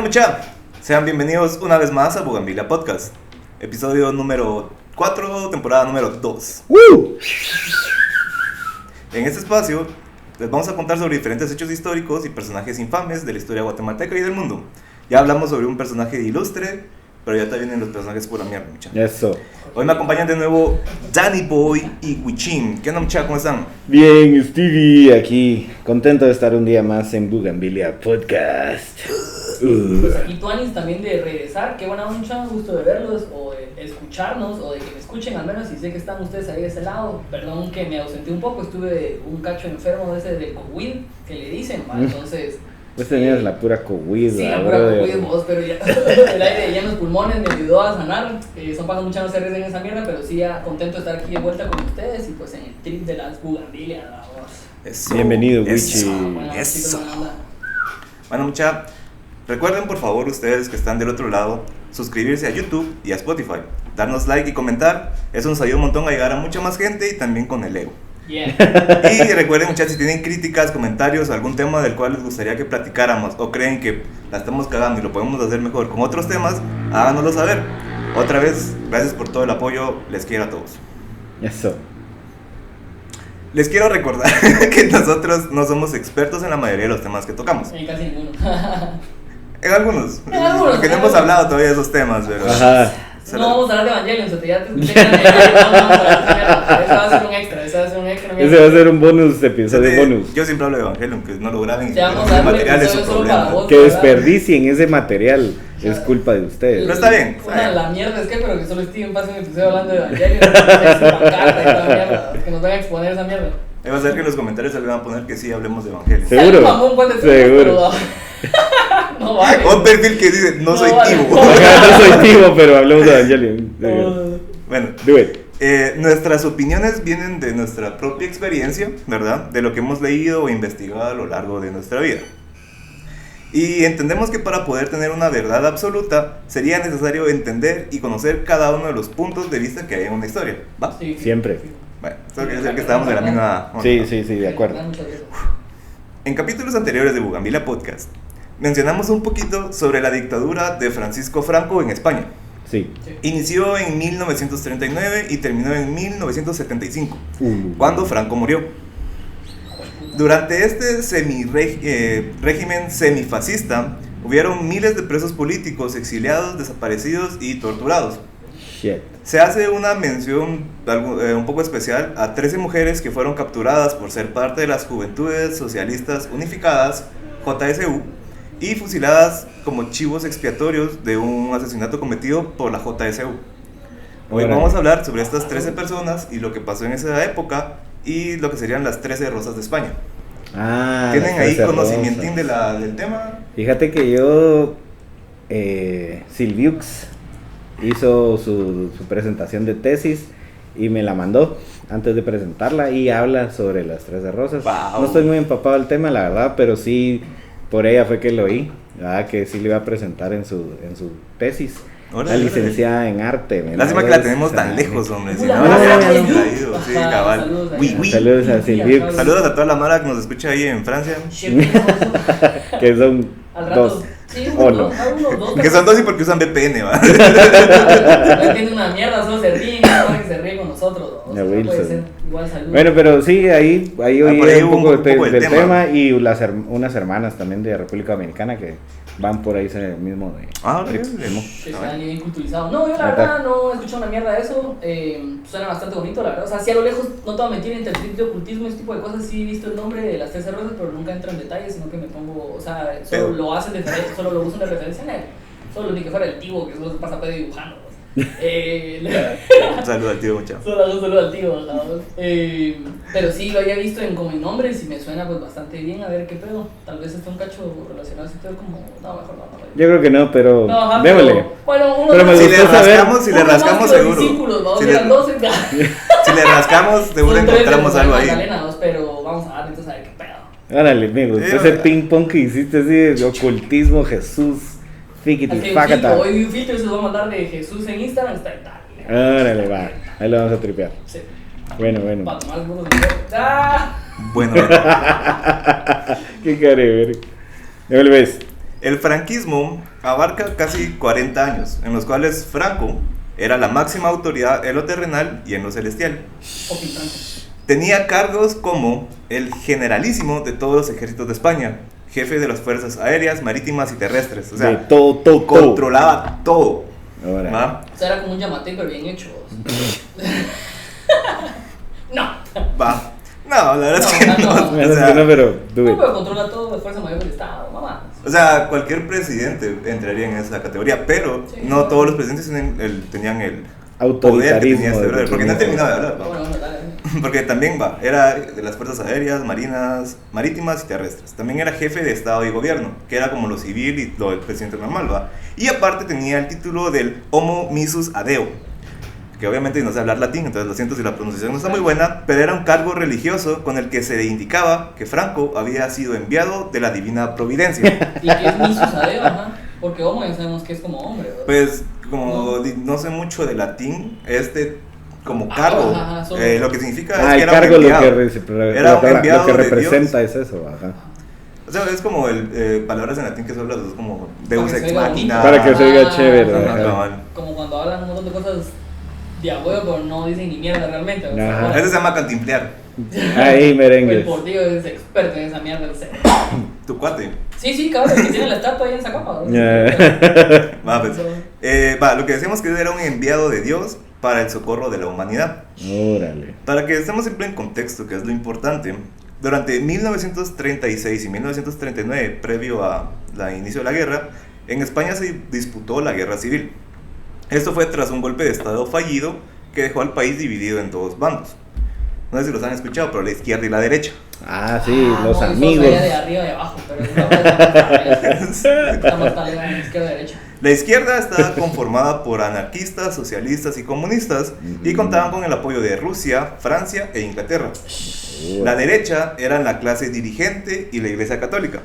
mucha, sean bienvenidos una vez más a Bugambilia Podcast, episodio número 4, temporada número 2. En este espacio les vamos a contar sobre diferentes hechos históricos y personajes infames de la historia guatemalteca y del mundo. Ya hablamos sobre un personaje ilustre, pero ya te vienen los personajes por la mierda, mucha. Eso. Hoy me acompañan de nuevo Danny Boy y Huichín. ¿Qué onda, mucha? ¿Cómo están? Bien, Stevie, aquí, contento de estar un día más en Bugambilia Podcast. Pues aquí Tuanis también de regresar, qué buena mucha, gusto de verlos o de escucharnos o de que me escuchen al menos, y sé que están ustedes ahí de ese lado. Perdón que me ausenté un poco, estuve un cacho enfermo de ese de COVID que le dicen, ¿va? Entonces... Pues tenías la pura COVID. Sí, la pura COVID vos, pero ya el aire ya en los pulmones me ayudó a sanar. Son pasando muchas no se arriesguen esa mierda, pero sí ya contento de estar aquí de vuelta con ustedes y pues en el trip de las Bugambilias, vamos. Bienvenido, Wichi. Eso. Bueno, mucha, recuerden por favor ustedes que están del otro lado, suscribirse a YouTube y a Spotify, darnos like y comentar, eso nos ayuda un montón a llegar a mucha más gente y también con el ego. Yeah. Y recuerden, muchachos, si tienen críticas, comentarios, algún tema del cual les gustaría que platicáramos o creen que la estamos cagando y lo podemos hacer mejor con otros temas, háganoslo saber. Otra vez, gracias por todo el apoyo, les quiero a todos. Eso. Les quiero recordar que nosotros no somos expertos en la mayoría de los temas que tocamos. En casi ninguno. En algunos, porque no hemos algunos. hablado todavía de esos temas, pero... Ajá. No vamos a hablar de Evangelion, o sea, ya te escuché que no vamos a hablar de mierda. Eso va a ser un extra, eso va a ser un extra. Ese va a ser un bonus, episodio bonus. Yo siempre hablo de Evangelion, que no lo graben y Te vamos el a dar un material es su episodio solo para problema. vos. Que desperdicien ese material, es culpa de ustedes. Pero está bien. Una, la mierda es que, pero que solo Steven pase un episodio hablando de Evangelion, sin pancarta y toda mierda, que nos van a exponer esa mierda. Ahí va a ser que en los comentarios se le van a poner que sí hablemos de Evangelion. Seguro. Mamón, pues, de Seguro. pero, no vale. Un perfil que dice, no soy vale. tivo. Acá no soy tivo, pero hablemos de Evangelion. Bueno, Do it. nuestras opiniones vienen de nuestra propia experiencia, ¿verdad? De lo que hemos leído o investigado a lo largo de nuestra vida. Y entendemos que para poder tener una verdad absoluta sería necesario entender y conocer cada uno de los puntos de vista que hay en una historia, ¿va? Sí. Siempre. Bueno, eso quiere decir que estamos en la misma onda. Sí, de acuerdo. En capítulos anteriores de Bugambilia Podcast, mencionamos un poquito sobre la dictadura de Francisco Franco en España. Sí. Inició en 1939 y terminó en 1975, cuando Franco murió. Durante este régimen semifascista, hubieron miles de presos políticos, exiliados, desaparecidos y torturados. Shit. Se hace una mención un poco especial a 13 mujeres que fueron capturadas por ser parte de las Juventudes Socialistas Unificadas, JSU, y fusiladas como chivos expiatorios de un asesinato cometido por la JSU. Hoy vamos a hablar sobre estas 13 personas y lo que pasó en esa época y lo que serían las 13 rosas de España. ¿Tienen ahí conocimiento del tema? Fíjate que yo, Silviux hizo su presentación de tesis y me la mandó antes de presentarla y habla sobre las 13 rosas. Wow. No estoy muy empapado del tema, la verdad, pero sí, por ella fue que lo oí, ¿verdad? Que sí le iba a presentar en su tesis. Órale, la licenciada en arte. Lástima que la tenemos tan lejos, hombre. Si no, Ula, la ula, hubiéramos ula. traído. Sí, Ajá, cabal. saludos a Oui, ella. oui. Saludos a Silviux, Saludos a toda la mara que nos escucha ahí en Francia. que son Al rato. dos. Sí, ¿O uno, no? dos. Que son dos y porque usan VPN, va. No entienden una mierda, solo se ríen, no que se ríen con nosotros. ¿No? Ya, O sea, no puede Wilson. ser. Igual saludos. Bueno, pero sí, ahí por oí ahí un hubo poco, un poco del del tema. tema y unas hermanas también de República Dominicana que van por ahí en el mismo ritmo. Que están bien culturizados. No, yo la verdad no he escuchado una mierda de eso. Suena bastante bonito, la verdad. O sea, sí a lo lejos, no te voy a mentir, entre el trip de ocultismo y ese tipo de cosas, sí he visto el nombre de las 13 rosas, pero nunca entro en detalles, sino que me pongo, o sea, solo lo hacen de solo lo usan de referencia en él. Solo ni que fuera el tío que solo se pasa pedo dibujando. Un saludo al tío, muchacho. Solo al tío, ¿no? Pero sí lo había visto como en nombres y me suena pues bastante bien, a ver qué pedo. Tal vez esté un cacho relacionado así, pero como, no, mejor no. Yo creo que no, pero No, ajá, démosle. pero, bueno, uno Pero más- me Si le gustó saber. rascamos, seguro. Discípulos, Si si le- eran 12, Si le rascamos, seguro encontramos algo ahí. Pero vamos a dar entonces a ver qué pedo. Órale, me gustó ese ¿verdad? ping pong que hiciste así de ocultismo, Jesús, fiquiti, Así, facata. hoy vi un filtro y se lo voy a mandar de Jesús en Instagram, está y tal. Órale, va. Ahí lo vamos a tripear. Sí. Bueno. Para tomar algunos de ¡Ah! Bueno, Qué carever. ¿Me ves? El franquismo abarca casi 40 años, en los cuales Franco era la máxima autoridad en lo terrenal y en lo celestial. Fucking Franco. Tenía cargos como el generalísimo de todos los ejércitos de España, jefe de las fuerzas aéreas, marítimas y terrestres. O sea, de todo. controlaba todo. Ahora. ¿Va? O sea, era como un Yamate, pero bien hecho. No. Va. No, la verdad es que No, no. no. O Bueno, sea, es que no, pero do No, it. pero controla todo de fuerza mayor del Estado, mamá. o sea, cualquier presidente entraría en esa categoría, pero Sí. no todos los presidentes tenían el poder que Autoritarismo. tenía este brother. Porque no he terminado de hablar. ¿va? Bueno, dale. Porque también era de las fuerzas aéreas, marinas, marítimas y terrestres. También era jefe de Estado y gobierno, que era como lo civil y lo del presidente normal, ¿va? Y aparte tenía el título del Homo Missus Adeo, que obviamente no sé hablar latín, entonces lo siento si la pronunciación no está muy buena, pero era un cargo religioso con el que se indicaba que Franco había sido enviado de la divina providencia. Y que es Misus Adeo, ajá. Porque homo ya sabemos que es como hombre, ¿verdad? Pues como no sé mucho de latín, como cargo, ajá, solo. lo que significa Ah, es que el era cargo un lo enviado. Era un enviado lo que de representa es eso, ajá. O sea, es como palabras en latín que son las dos como Deus Para que ex se oiga machina. Para que se oiga Ah, chévere, Ajá, ajá. cabal. Como cuando hablan un montón de cosas de a huevo, pero no dicen ni mierda realmente. O sea, Ajá. bueno, Ese se llama cantimplear. Ahí el merengues. portillo es experto en esa mierda. Tu cuate. Sí, cabrón, que tiene la estatua ahí en Zacapa. ¿no? Va, pues. Lo que decíamos que era un enviado de Dios para el socorro de la humanidad. Órale. Para que estemos siempre en contexto, que es lo importante, durante 1936 y 1939, previo a la inicio de la guerra, en España se disputó la guerra civil. Esto fue tras un golpe de estado fallido que dejó al país dividido en dos bandos. No sé si los han escuchado, pero la izquierda y la derecha. Ah, sí, los no, amigos. Eso de arriba y abajo, pero estamos tal vez izquierda y derecha. La izquierda estaba conformada por anarquistas, socialistas y comunistas y contaban con el apoyo de Rusia, Francia e Inglaterra. La derecha eran la clase dirigente y la Iglesia Católica.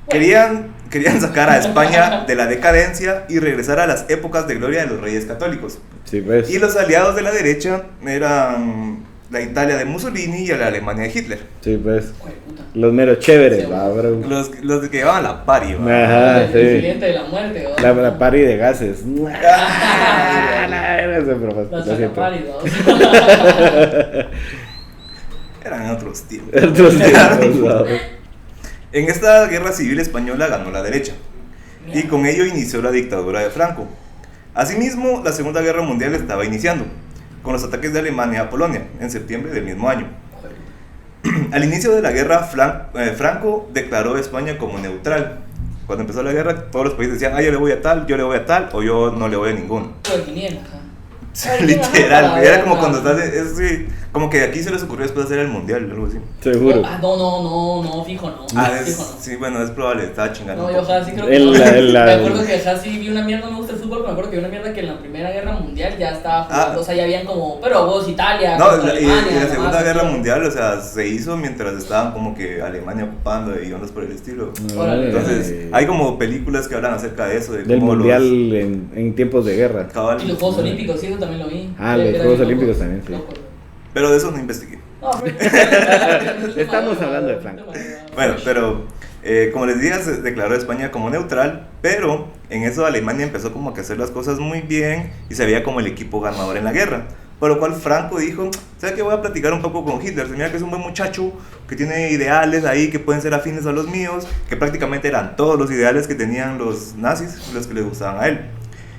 Querían sacar a España de la decadencia y regresar a las épocas de gloria de los reyes católicos. Sí, pues. Y los aliados de la derecha eran la Italia de Mussolini y la Alemania de Hitler. Sí, pues. Joder, puta. Los meros chéveres, Sí, va, bro. Los que llevaban la pari, ¿va? Ajá, El sí. presidente de la muerte, ¿no? La party de gases. Ese propósito, La lo siento. Chacapari, ¿no? Eran otros tiempos. Otros tiempos, ¿no? En esta guerra civil española ganó la derecha y con ello inició la dictadura de Franco. Asimismo, la Segunda Guerra Mundial estaba iniciando, con los ataques de Alemania a Polonia en septiembre del mismo año. Al inicio de la guerra, Franco declaró a España como neutral. Cuando empezó la guerra, todos los países decían, yo le voy a tal, yo le voy a tal, o yo no le voy a ninguno. Pues 500, ajá. Literal, era como cuando estás, sí, como que aquí se les ocurrió después de hacer el mundial, algo así. Seguro. No, fijo no. Fijo no. Sí, bueno, es probable, estaba chingando. No, un yo poco. Hassi creo que El- no. el- Me acuerdo que Hassi vi una mierda, no me gusta el fútbol, pero me acuerdo que vi una mierda que en la Primera Guerra Mundial ya estaba jugando, o sea, ya habían como, pero vos Italia, No, contra y Alemania, la Segunda demás, Guerra así. Mundial, o sea, se hizo mientras estaban como que Alemania ocupando y ondas por el estilo. Órale. Entonces, hay como películas que hablan acerca de eso, de Del cómo mundial en tiempos de guerra. cabal- Y los Juegos Olímpicos, sí, eso también lo vi. Ah, los Era Juegos bien Olímpicos loco. también, sí. Loco. Pero de eso no investigué. No, pero- Estamos hablando de Franco. Bueno, pero como les dije, se declaró a España como neutral, pero en eso Alemania empezó como que a hacer las cosas muy bien y se veía como el equipo ganador en la guerra. Por lo cual Franco dijo, ¿sabes qué? Voy a platicar un poco con Hitler. Se mira que es un buen muchacho, que tiene ideales ahí que pueden ser afines a los míos, que prácticamente eran todos los ideales que tenían los nazis, los que le gustaban a él.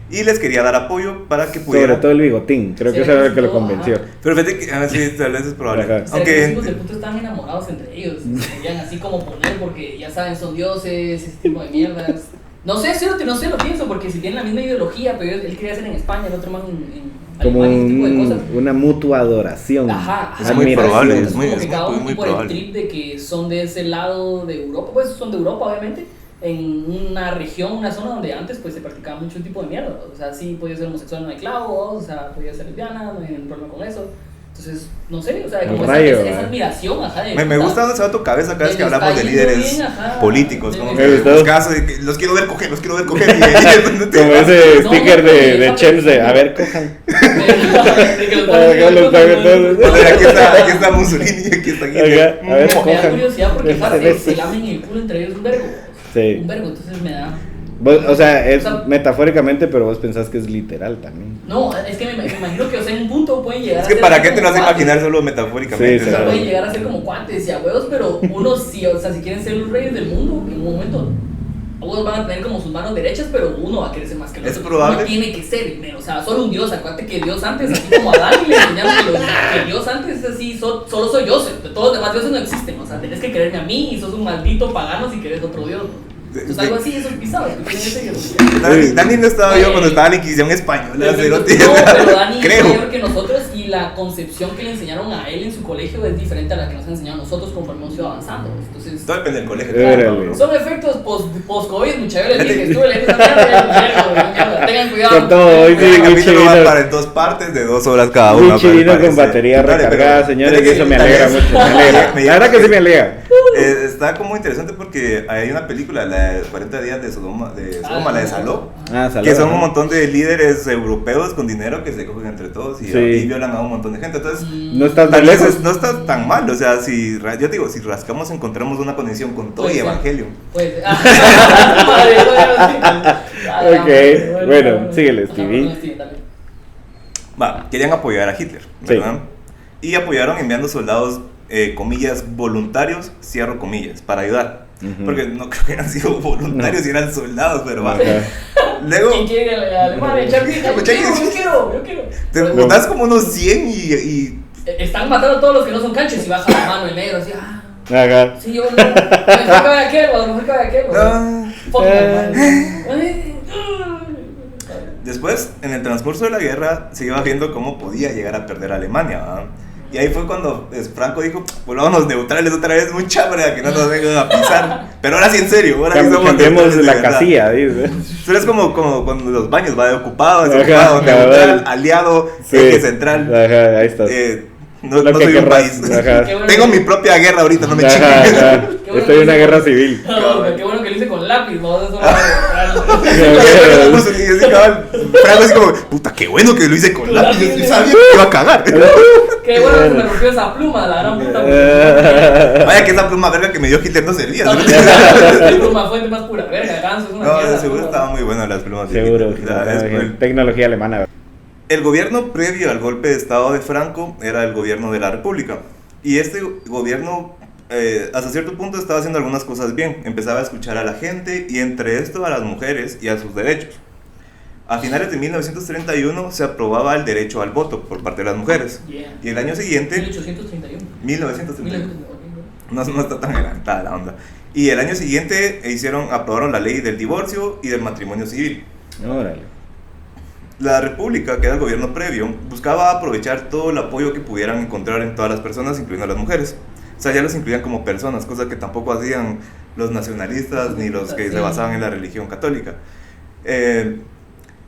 Y les quería dar apoyo para que Sobre pudieran... todo el bigotín, creo que Sí, eso era lo que lo no, convenció. ajá. Pero fíjate que, sí, tal vez es probable. Ajá. O sea, que los hijos Aunque... de puta estaban enamorados entre ellos. Se querían así como poner porque ya saben, son dioses, ese tipo de mierdas. No sé, no sé, lo pienso, porque si tienen la misma ideología, pero él quería hacer en España, el otro man en Como Alemania, ese tipo de cosas. una mutua adoración. Ajá, Es muy admiración. probable, es es muy- como que cada uno muy por el probable. trip de que son de ese lado de Europa, pues son de Europa obviamente, en una región, una zona donde antes pues se practicaba mucho tipo de mierda, o sea, sí podía ser homosexual, no hay clavos, o sea, podía ser lesbiana, no hay ningún problema con eso. Entonces, no sé, o sea, como esa, rayo, esa admiración, ajá. De Me puta, gusta dónde se va tu cabeza cada vez que les hablamos de está yendo líderes bien, ajá. políticos. Como Me que gustó. los casos de que los quiero ver coger, los quiero ver coger. Como ese No, sticker no, de no, Chems de, no. a ver, cojan. de que los Acá los pagan todos. Aquí está Mussolini y aquí está Hitler. Ajá, a ver, Me da cojan. curiosidad porque Se fácil, ve se así. lamen el culo entre ellos un vergo. Sí, Sí. un vergo, entonces me da... O sea, es O sea, metafóricamente, pero vos pensás que es literal también. No, es que me imagino que, o sea, en un punto pueden llegar Es que ser para qué te lo como vas a cuates. imaginar solo metafóricamente. Sí, O sea, claro. pueden llegar a ser como cuates y a huevos, pero uno sí, o sea, si quieren ser los reyes del mundo, en un momento, unos van a tener como sus manos derechas, pero uno va a querer ser más que el Es otro. probable. Uno tiene que ser, o sea, solo un dios, acuérdate que Dios antes, así como a Adán y le enseñaron que Dios antes es así, solo soy yo, todos los demás dioses no existen, o sea, tenés que quererme a mí y sos un maldito pagano si querés otro dios, ¿no? Entonces algo así, eso es pisado. Dani no estaba yo cuando estaba en la Inquisición española. No, pero Dani es mayor que nosotros y la concepción que le enseñaron a él en su colegio es diferente a la que nos han enseñado a nosotros conforme hemos ido avanzando. Entonces, Todo depende del colegio. Órale. son efectos post-COVID, muchachos. Yo les dije, estuve leyendo esa mierda, tengan cuidado. Con todo, hoy sí, El muy capítulo va chivino. para en 2 partes de 2 horas cada una. Muy chivino parece. con batería Dale, recargada, pero- señores, pero y eso sí, me tal alegra vez- mucho. Me alegra. me La verdad que sí me alegra. Está como interesante porque hay una película, la de 40 días de Sodoma, la de Saló, Ah, salud. que son un montón de líderes europeos con dinero que se cogen entre todos y, Sí. y violan a un montón de gente. Entonces, No estás tan tal vez lejos. no está tan mal. O sea, yo te digo, si rascamos encontramos una conexión con todo Puede y ser. Evangelion. Pues, Ok, bueno, síguele, Stevie. Va, querían apoyar a Hitler, ¿verdad? Y apoyaron enviando soldados, comillas, voluntarios, cierro comillas, para ayudar. Ujú. Porque no creo que hayan sido voluntarios y eran soldados, pero va. Ajá. Luego, ¿Quién quiere a Alemania echar pija? Yo quiero. te botas como unos 100 y Están matando a todos los que no son canchos y baja la mano el negro así, Ajá. sí, yo no. Mejor que vaya aquel, a lo mejor que vaya aquel. ah. Fucking Después, en el transcurso de la guerra, se iba viendo cómo podía llegar a perder Alemania, ¿verdad? Y ahí fue cuando Franco dijo, volvámonos neutrales otra vez, mucha para que no nos vengan a pisar. Pero ahora sí, en serio, ahora sí somos Cambiemos neutrales de la verdad. casilla, dice. Pero es como cuando los baños, va de ocupado, Ajá, desocupado, cabal. neutral, aliado, Sí. eje central. Ajá, ahí está. No, Lo no que soy un querrás, país. ajá. Qué bueno Tengo que- mi propia guerra ahorita, no me Ajá, chinguen. ajá. Qué bueno Estoy en que una dice- guerra civil. No, qué bueno que lo hice con lápiz, vamos a Y así, cabal, Franco así como, puta, qué bueno que lo hice con lápiz, yo sabía que iba a cagar. Qué bueno que se me rompió esa pluma, la gran puta. Vaya que esa pluma verga que me dio Hitler no servía. ¿no? La pluma fuente más pura verga, ganso, es una No, mierda. de seguro estaban muy buenas las plumas de Seguro. Hitler. O sea, Tecnología alemana. el gobierno previo al golpe de estado de Franco era el gobierno de la República. Y este gobierno, hasta cierto punto, estaba haciendo algunas cosas bien. Empezaba a escuchar a la gente y entre esto a las mujeres y a sus derechos. A finales de 1931 se aprobaba el derecho al voto por parte de las mujeres. Yeah. Y el año siguiente, 1831. 1931, no está tan adelantada la onda. Y el año siguiente aprobaron la ley del divorcio y del matrimonio civil. Órale. La República, que era el gobierno previo, buscaba aprovechar todo el apoyo que pudieran encontrar en todas las personas, incluyendo a las mujeres. O sea, ya los incluían como personas, cosa que tampoco hacían los nacionalistas ni los que se basaban en la religión católica.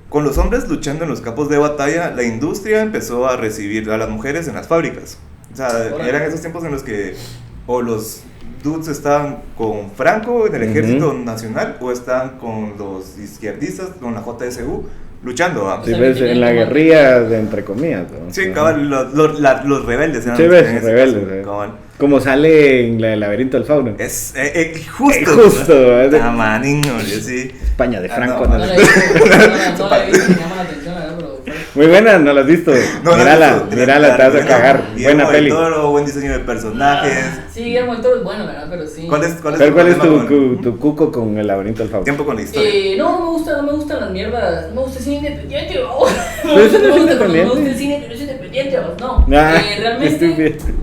Con los hombres luchando en los campos de batalla, la industria empezó a recibir a las mujeres en las fábricas. O sea, eran esos tiempos en los que o los dudes estaban con Franco en el ejército nacional o estaban con los izquierdistas, con la JSU, luchando. ¿va? Sí, ves, en la guerrilla, de entre comillas. ¿no? Sí, cabal, los rebeldes eran Sí, ves, en ese rebeldes, caso, cabal. Como sale en el laberinto del fauno. Es justo. Justo, es de- Ah, manín, yo sí. España de Franco. no, No ¿no? la he visto, no la he visto, me llama la atención, la verdad, pero. Muy buena, no la has visto. No, mírala, no, mírala, te vas a bueno, cagar. Guillermo Buena del peli. Toro, buen diseño de personajes. Sí, Guillermo del Toro es bueno, ¿verdad? Pero sí. ¿Cuál es Pero ¿cuál es problema tu cuco con el laberinto del fauno? tiempo con la historia? No me gustan las mierdas. No me gusta el cine independiente, ¿no? Pero eso no es Me independiente. gusta el cine que no es independiente, ¿no? Ah, Realmente estúpido.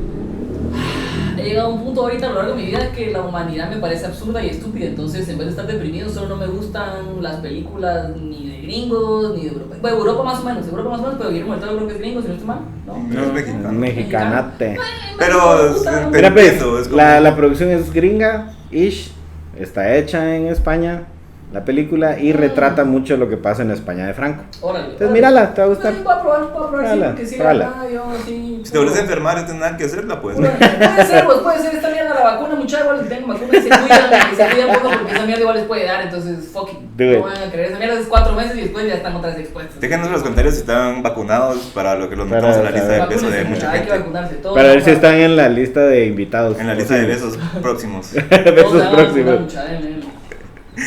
he llegado a un punto ahorita a lo largo de mi vida que la humanidad me parece absurda y estúpida. Entonces, en vez de estar deprimido, solo no me gustan las películas ni de gringos ni de Europa. Bueno, Europa más o menos, pero Guillermo del Toro creo que es gringo, si no estoy mal, ¿no? No, es mexicano. Mexicanate. Pero te Mira, pues, entiendo, es como- la producción es gringa, ish, está hecha en España, la película, y retrata mucho lo que pasa en España de Franco. Órale. Entonces, mírala, te va a gustar. Voy a probar, sí, Pruébala, porque sí, pruébala. acá yo sí. Si te vuelves a enfermar y no tienes nada que hacer, la puedes ver. Puede ser esta mierda la vacuna, muchachos, igual que tengo vacuna y se cuidan poco porque esa mierda igual les puede dar, entonces fucking. Do it. No van a creer, esa mierda es 4 meses y después ya están otras expuestas. Déjenos en los comentarios si están vacunados para lo que los metamos en la lista de Vacúnense, peso de mucha, mucha hay que gente. vacunarse todos. Para ver si están en la lista de invitados. En la lista de besos próximos. Besos próximos.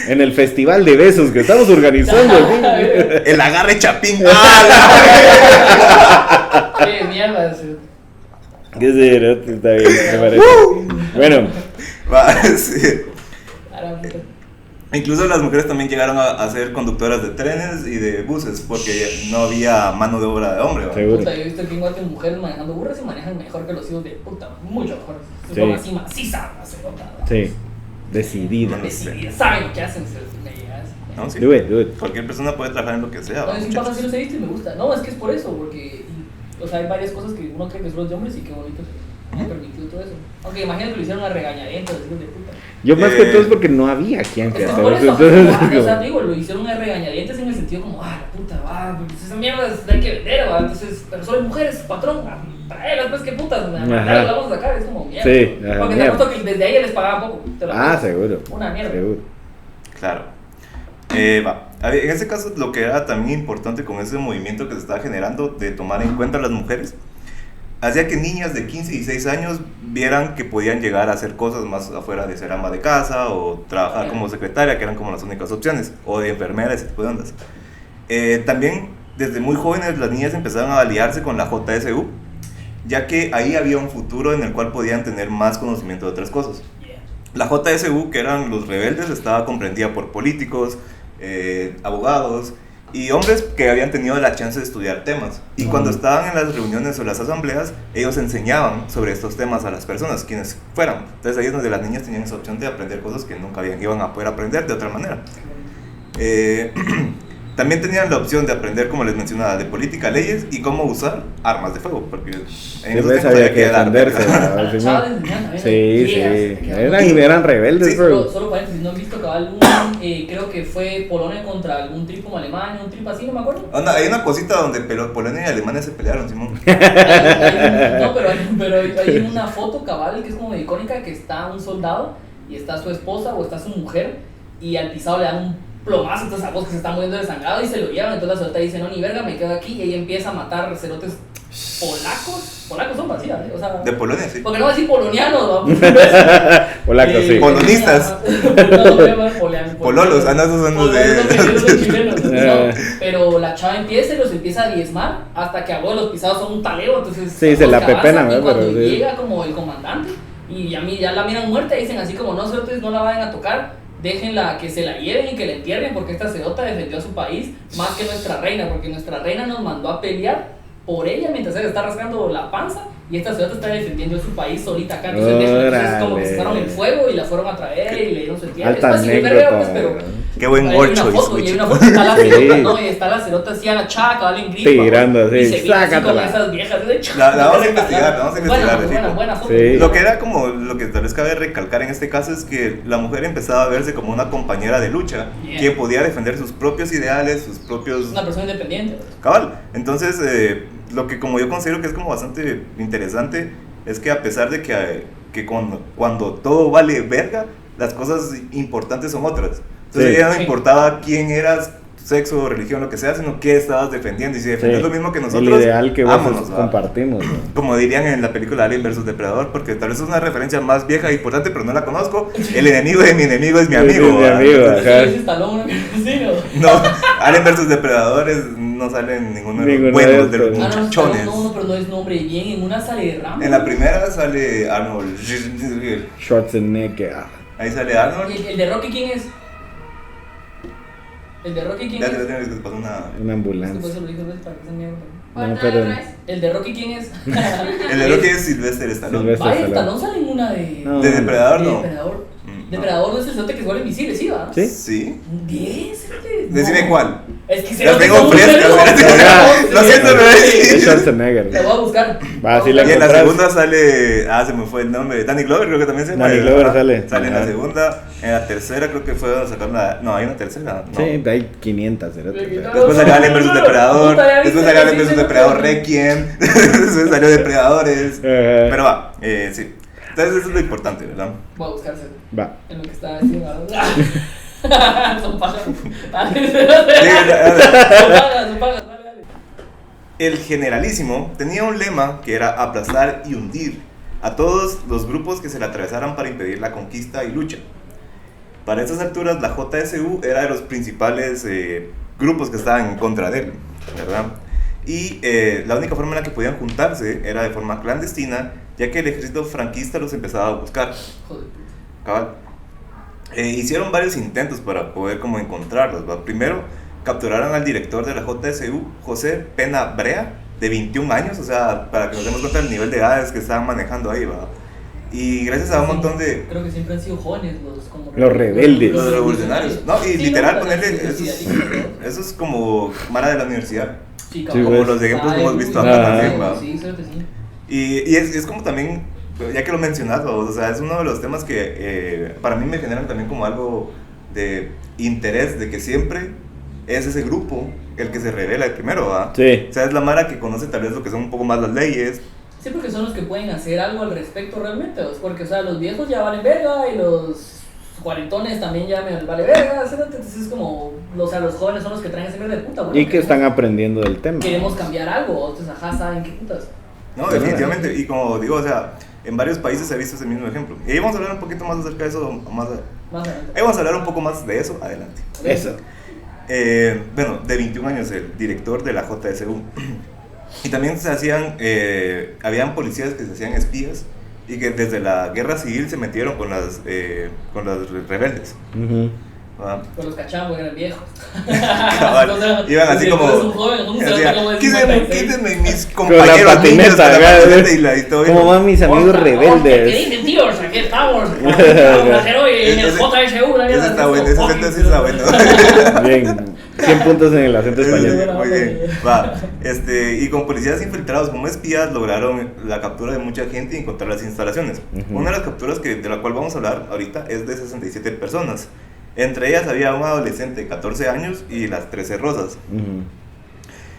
En el festival de besos que estamos organizando. El agarre chapín. Qué mierda. Qué cerote, está bien, me parece. Bueno. Va, sí. Incluso las mujeres también llegaron a ser conductoras de trenes y de buses porque no había mano de obra de hombre. ¿Va? Seguro. Puta, yo he visto que igual que mujeres manejando burras y manejan mejor que los hijos de puta, mucho mejor. Sí. Son así maciza, no sé, Sí, decidida. Decididas, saben lo que hacen, me llegas. No, sí. Do it. Cualquier persona puede trabajar en lo que sea. No, ¿va, es un muchachos? papá sí los he visto y me gusta. No, es que es por eso, porque o sea, hay varias cosas que uno cree que son de hombres y qué bonito que me ha permitido todo eso. Aunque imagínate que lo hicieron a regañadientes, los hijos de puta. Yo más que todo es porque no había quien que Es que hacer por eso. eso, Entonces, o sea, digo, lo hicieron a regañadientes en el sentido como, la puta, pues esa mierda hay que vender, va, entonces, pero solo hay mujeres, patrón, traelas, pues qué putas, la vamos a sacar, es como mierda. Sí, porque te apuesto que desde ahí les pagaban poco. seguro. Una mierda. Seguro. Claro. En este caso, lo que era también importante con ese movimiento que se estaba generando de tomar en cuenta a las mujeres, hacía que niñas de 15 y 16 años vieran que podían llegar a hacer cosas más afuera de ser ama de casa o trabajar como secretaria, que eran como las únicas opciones, o de enfermera, ese tipo de ondas. También, desde muy jóvenes, las niñas empezaron a aliarse con la JSU, ya que ahí había un futuro en el cual podían tener más conocimiento de otras cosas. La JSU, que eran los rebeldes, estaba comprendida por políticos, abogados y hombres que habían tenido la chance de estudiar temas. Y cuando estaban en las reuniones o las asambleas, ellos enseñaban sobre estos temas a las personas, quienes fueran. Entonces ahí es donde las niñas tenían esa opción de aprender cosas que nunca iban a poder aprender de otra manera. También tenían la opción de aprender, como les mencionaba, de política, leyes y cómo usar armas de fuego, porque en esos tiempos había que defenderse. Eran rebeldes, Sí, bro. Solo paréntesis, ¿no han visto cabal creo que fue Polonia contra algún trip como Alemania, un trip así, no me acuerdo? Hay una cosita donde Polonia y Alemania se pelearon, Simón. No, pero hay una foto cabal que es como icónica, que está un soldado y está su esposa o está su mujer y al pisado le dan un plomazo, entonces a vos que se está muriendo desangrado y se lo llevan, entonces la celota dice, no, ni verga, me quedo aquí, y ella empieza a matar cerotes polacos son vacías, o sea, De Polonia, sí. porque no va a decir polonianos, ¿no? Polacos, sí. Polonistas. Pololos, no, esos son los de chilenos, no, pero la chava empieza y los empieza a diezmar hasta que a vos los pisados son un taleo, entonces sí, se la pepenan, y cuando pero llega como el comandante y a mí ya la miran muerta y dicen así como, no, cerotes, no la vayan a tocar, déjenla que se la lleven y que la entierren porque esta cedota defendió a su país más que nuestra reina, porque nuestra reina nos mandó a pelear por ella mientras ella está rascando la panza y esta cedota está defendiendo a su país solita acá, entonces como que se usaron el fuego y la fueron a traer y le dieron su entierro. Alta Pues, anécdota. pues, pero Qué buen hay golcho. una foto, y hay una foto, está la Sí. cerota, ¿no? Y está la cerota así agachada, cabal en gripa. Tirando así, Y se mira así como sácatela. esas viejas. La vamos a investigar, Buena foto. Sí. Lo que era como, lo que tal vez cabe recalcar en este caso es que la mujer empezaba a verse como una compañera de lucha, Yeah. que podía defender sus propios ideales, sus propios... Es una persona independiente. Cabal. Entonces, lo que como yo considero que es como bastante interesante es que a pesar de que cuando todo vale verga, las cosas importantes son otras. Entonces Sí. ya no importaba quién eras, sexo, religión, lo que sea, sino qué estabas defendiendo. Y si defendías lo mismo que nosotros, el ideal que vámonos, ¿va? compartimos, ¿no? Como dirían en la película Alien vs Depredador, porque tal vez es una referencia más vieja e importante, pero no la conozco. El enemigo de mi enemigo es mi amigo. Es mi ¿va? amigo, Entonces, ajá. Sí, Stallone, sí, ¿no? no, Alien vs Depredadores no salen ninguno de los Ninguno buenos, de de los estos. muchachones. No, pero no es nombre bien. En una sale de Rambo. En la primera sale Arnold. Schwarzenegger. Ahí sale Arnold. ¿Y el de Rocky quién es? ¿El de Rocky quién Ya es? te que pasó una. Una ambulancia. Después se lo digo, ¿ves? Para que se mierda. No, pero- ¿El de Rocky quién es? El de Rocky es Sylvester Stallone. Sylvester. Vaya, Stallone. Stallone sale en una de... No. De Depredador, de no. Depredador. Mm, Depredador no es el cerote que se vuelve invisible, ¿sí, va? ¿Sí? Sí. Bien, cerote. Decime No. cuál. Es que Las tengo frescas. Lo siento, Es bebé. Schwarzenegger. La voy a buscar. Va, sí la Y en la encontrás. segunda sale. Se me fue el nombre. Danny Glover, creo que también se llama. Danny Glover sale. Sale en la Ajá. segunda. En la tercera, creo que fue a sacar una. No, hay una tercera. No. Sí, hay 500, cerote. Después salió Alien vs Depredador. Puta, ya Después viste, salió Alien sí, vs sí, Depredador sí. Requiem. Después salió Depredadores. Ajá. Pero va, sí. Entonces eso es lo importante, ¿verdad? Voy a buscarse Va. en lo que está haciendo. Son pajas. Dale, son pajas, dale. El generalísimo tenía un lema que era aplastar y hundir a todos los grupos que se le atravesaran para impedir la conquista y lucha. Para esas alturas, la JSU era de los principales grupos que estaban en contra de él, ¿verdad? Y la única forma en la que podían juntarse era de forma clandestina, ya que el ejército franquista los empezaba a buscar. Joder. Cabal. Hicieron varios intentos para poder como encontrarlos, ¿va? Primero, capturaron al director de la JSU, José Pena Brea, de 21 años, o sea, para que nos demos cuenta del nivel de edades que estaban manejando ahí, ¿va? Y gracias a un montón de... Creo que siempre han sido jóvenes Los rebeldes. Los revolucionarios. No, y Sí, literal, no, ponerle... pero Eso es como Mara de la universidad. Sí, Sí, Como pues. los ejemplos que hemos visto Ah, acá también, ¿va? Sí, creo que sí. Y es como también, ya que lo mencionas, o sea, es uno de los temas que para mí me generan también como algo de interés, de que siempre es ese grupo el que se revela el primero, ¿va? Sí. O sea, es la Mara que conoce tal vez lo que son un poco más las leyes. Sí, porque son los que pueden hacer algo al respecto realmente, ¿ves? Porque, o sea, los viejos ya valen verga y los cuarentones también ya me vale verga, ¿sí? Entonces es como, o sea, los jóvenes son los que traen ese mierda de puta, bueno, Y que están aprendiendo del tema. queremos cambiar algo, entonces, ajá, ¿saben qué putas? No, definitivamente. Y como digo, o sea, en varios países se ha visto ese mismo ejemplo. Y ahí vamos a hablar un poquito más acerca de eso más adelante. Más adelante. Ahí vamos a hablar un poco más de eso adelante. Eso. Bueno, de 21 años, el director de la JSU. Y también se hacían, habían policías que se hacían espías y que desde la guerra civil se metieron con los rebeldes. Ujú. ¿Va? Con los cachambos eran viejos. Cabal, O sea, iban así si como... tú eres un joven, un decía, cerote como de "Quítenme 56". mis Con la compañeros niños patineta, con la acá, patineta y todo ¿Cómo eso". van mis amigos Hostia, ¿qué rebeldes? dicen, tíos? Aquí estamos. Trajero en el Ese- JSU. la Ese mierda, está bueno, ese fucking acento sí está bueno. Bien, 100 puntos en el acento español. Muy bien, va. Y con policías infiltrados como espías lograron la captura de mucha gente y encontrar las instalaciones. Ujú. Una de las capturas de la cual vamos a hablar ahorita es de 67 personas. Entre ellas había un adolescente de 14 años y las 13 rosas. Ujú.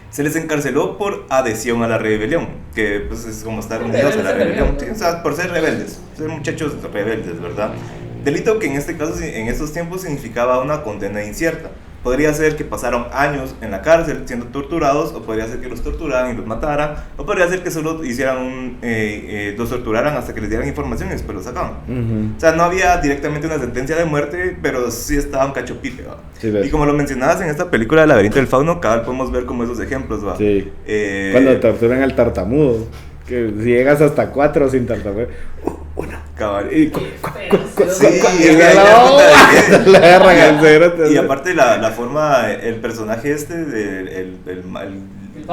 Se les encarceló por adhesión a la rebelión, que pues es como estar unidos a la rebelión, sí, o sea, por ser rebeldes, ser muchachos rebeldes, ¿verdad? Delito que en este caso, en estos tiempos, significaba una condena incierta. Podría ser que pasaron años en la cárcel siendo torturados, o podría ser que los torturaran y los mataran, o podría ser que solo hicieran los torturaran hasta que les dieran información y después los sacaban. Ujú. O sea, no había directamente una sentencia de muerte, pero sí estaba un cachopite, ¿va? Sí, ves. Y como lo mencionabas en esta película El laberinto del fauno, cada vez podemos ver como esos ejemplos, ¿va? Sí. Eh, Cuando torturan al tartamudo. Que si llegas hasta 4 sin tartamudo. cabal. Y Sí, y es que ahí te das cuenta de que- le agarran al cerote. Y aparte la forma, el personaje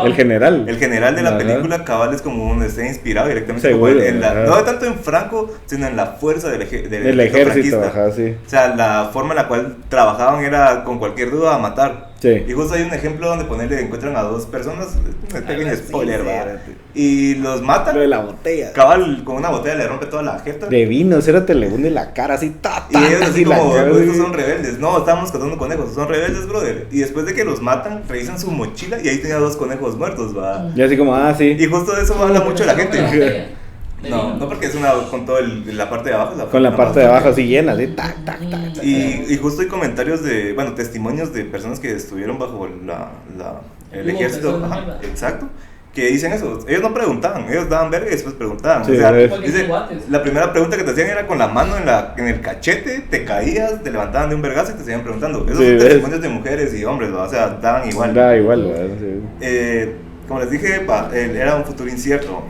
El general. el general de la Ajá. película cabal es como está inspirado directamente Seguro, como ajá. no tanto en Franco, sino en la fuerza del Del ejército, franquista. ajá, sí. O sea, la forma en la cual trabajaban era con cualquier duda a matar. Sí. Y justo hay un ejemplo donde encuentran a dos personas, un pequeño sí, spoiler, sí, ¿va? espérate. Y los matan. Lo de la botella. Cabal con una botella le rompe toda la jeta. De vino, cerote le hunde la cara así, Y ellos así la como, cara, estos así. son rebeldes. No, estábamos cazando conejos, son rebeldes, brother. Y después de que los matan, revisan su mochila y ahí tenía 2 conejos muertos, va. Y así como, sí. Y justo de eso habla mucho la gente. De No, vino. no porque es una con todo la parte de abajo. Con la una parte de más- abajo así llena, así, tac, tac, tac, tac. Y justo hay comentarios de, bueno, testimonios de personas que estuvieron bajo el Hubo ejército. personas, Ajá, ¿verdad? exacto. Que dicen eso. Ellos no preguntaban, ellos daban verga y después preguntaban. Sí, o sea, ves. Porque dice, son guates. la primera pregunta que te hacían era con la mano en el cachete, te caías, te levantaban de un vergazo y te seguían preguntando. Esos Sí, son ves. testimonios de mujeres y hombres, ¿va? O sea, daban igual. Da igual, ¿verdad? Sí. Como les dije, era un futuro incierto.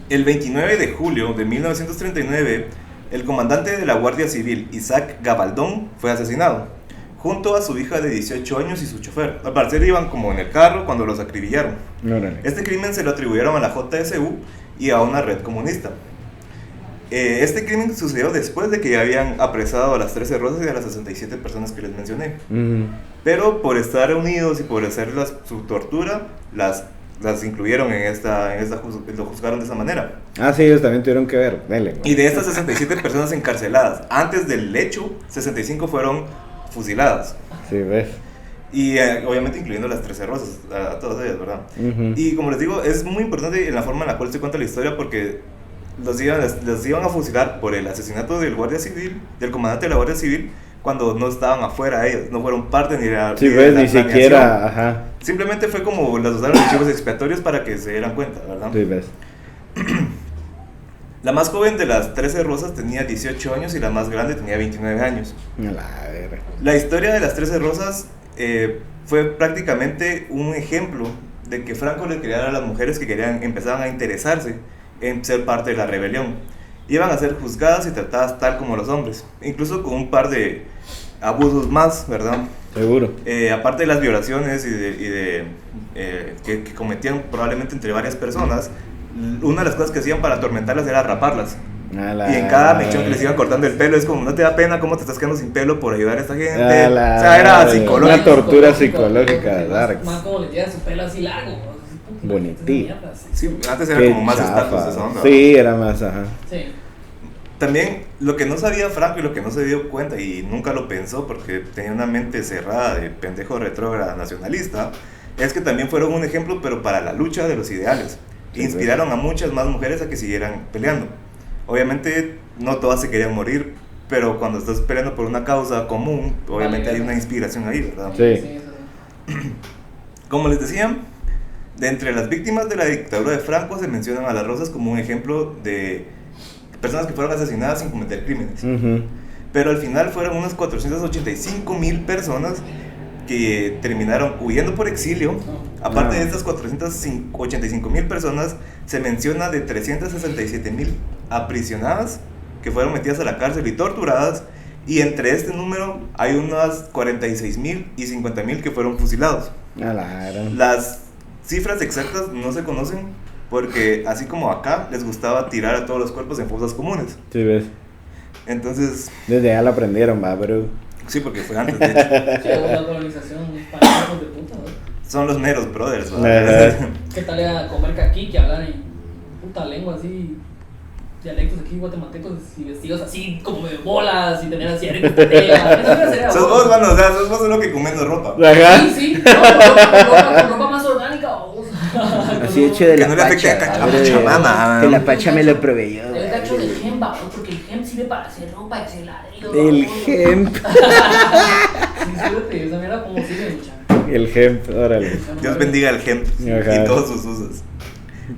El 29 de julio de 1939, el comandante de la Guardia Civil, Isaac Gabaldón, fue asesinado, junto a su hija de 18 años y su chofer. Al parecer iban como en el carro cuando los acribillaron. Órale. Este crimen se lo atribuyeron a la JSU y a una red comunista. Este crimen sucedió después de que ya habían apresado a las 13 rosas y a las 67 personas que les mencioné. Ujú. Pero por estar unidos y por hacer su tortura, las incluyeron lo juzgaron de esa manera. Sí, ellos también tuvieron que ver. Dele. Y de estas 67 personas encarceladas, antes del hecho, 65 fueron fusiladas. Sí, ves. Y obviamente incluyendo las 13 rosas, a todas ellas, ¿verdad? Ujú. Y como les digo, es muy importante en la forma en la cual se cuenta la historia porque los iban a fusilar por el asesinato del guardia civil, del comandante de la Guardia Civil, cuando no estaban afuera ellos, no fueron parte ni de la, Sí, ni de ves, la ni planeación. siquiera, ajá. Simplemente fue como las usaron de chivos expiatorios para que se dieran cuenta, ¿verdad? Sí, ves. La más joven de las 13 rosas tenía 18 años y la más grande tenía 29 años. A la verga. La historia de las 13 rosas fue prácticamente un ejemplo de que Franco le quería dar a las mujeres que empezaban a interesarse en ser parte de la rebelión. Iban a ser juzgadas y tratadas tal como los hombres, incluso con un par de abusos más, ¿verdad? Seguro. Aparte de las violaciones que cometían probablemente entre varias personas, una de las cosas que hacían para atormentarlas era raparlas. Y en cada mechón que les iban cortando el pelo es como, no te da pena cómo te estás quedando sin pelo por ayudar a esta gente. O sea, era psicológico. Una tortura psicológica, darks. Más como le tiras su pelo así largo. Bonitito. Sí, antes era como más estatus esa onda. Sí, era más, ajá. Sí. También lo que no sabía Franco y lo que no se dio cuenta y nunca lo pensó porque tenía una mente cerrada de pendejo retrógrada nacionalista, es que también fueron un ejemplo pero para la lucha de los ideales. Sí, Inspiraron a muchas más mujeres a que siguieran peleando. Obviamente no todas se querían morir, pero cuando estás peleando por una causa común, obviamente hay una inspiración ahí, ¿verdad? Sí. Como les decía, de entre las víctimas de la dictadura de Franco se mencionan a las rosas como un ejemplo de personas que fueron asesinadas sin cometer crímenes. Pero al final fueron unas 485,000 personas que terminaron huyendo por exilio. Aparte de estas 485,000 personas, se menciona de 367,000 aprisionadas que fueron metidas a la cárcel y torturadas, y entre este número hay unas 46,000 y 50,000 que fueron fusilados. Las cifras exactas no se conocen porque así como acá les gustaba tirar a todos los cuerpos en fosas comunes. Sí, ves. Entonces... Desde allá lo aprendieron, va, bro. Sí, porque fue antes, de hecho. Sí, la colonización española de puta, ¿no? Son los meros brothers, ¿no? ¿Qué tal era comer caqui, que hablar en puta lengua así, dialectos aquí guatemaltecos y vestidos así como de bolas y tener así aretes de tela? Sos vos, mano, o sea, sos vos solo que comiendo ropa. Ajá. Sí, con ropa más orgánica, vamos. Así hecho de Que la no le afecte a pacha. la Pachamama. Que la pacha me lo proveyó. El cacho del hemp, porque el hemp sirve para hacer ropa, hacer ladrillo. El hemp. Sí, suerte, esa mierda como sirve, muchacho. El hemp, órale. Dios bendiga el hemp Ajá. y todos sus usos.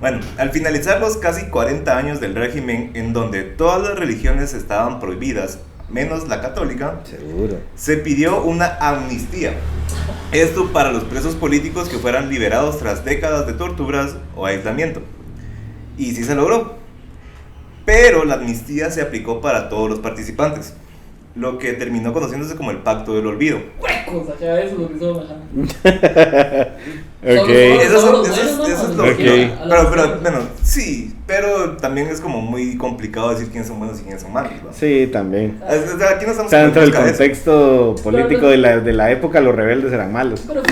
Bueno, al finalizar los casi 40 años del régimen en donde todas las religiones estaban prohibidas, menos la católica, Seguro. se pidió una amnistía. Esto para los presos políticos que fueran liberados tras décadas de torturas o aislamiento. Y sí se logró. Pero la amnistía se aplicó para todos los participantes, lo que terminó conociéndose como el Pacto del Olvido. Huecos, acá eso es lo que son, ajá. Ok. Eso es lo Ok. que... Pero, bueno, sí, pero también es como muy complicado decir quiénes son buenos y quiénes son malos, ¿no? Sí, también. O sea, aquí no O estamos sea, dentro del buscar eso. contexto político de la época, los rebeldes eran malos. Pero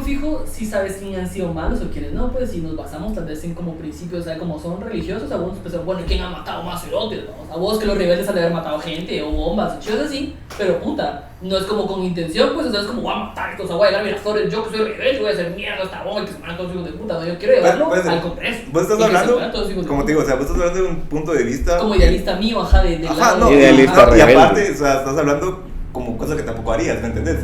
fijo, si sabes quién han sido malos o quiénes no, pues si nos basamos tal vez en como principios, o sea, como son religiosos, algunos pensan, bueno, ¿quién ha matado más cerotes? ¿No? A vos que los rebeldes han de haber matado gente o bombas, chicos así, pero puta, no es como con intención, pues, o sea, es como voy a matar estos, voy a llegar a Miraflores, yo que soy rebelde, voy a hacer mierda a esta bomba y que se mueran todos los hijos de puta, ¿no? Yo quiero llevarlo Pues, al Congreso. Vos estás Y que se hablando, mueran todos los hijos de como te puta. digo, o sea, vos estás hablando de un punto de vista... Como idealista mío, ajá, de Ajá, lado. no, Idealista no, y rebelde. aparte, o sea, estás hablando como cosas que tampoco harías, ¿me entendés?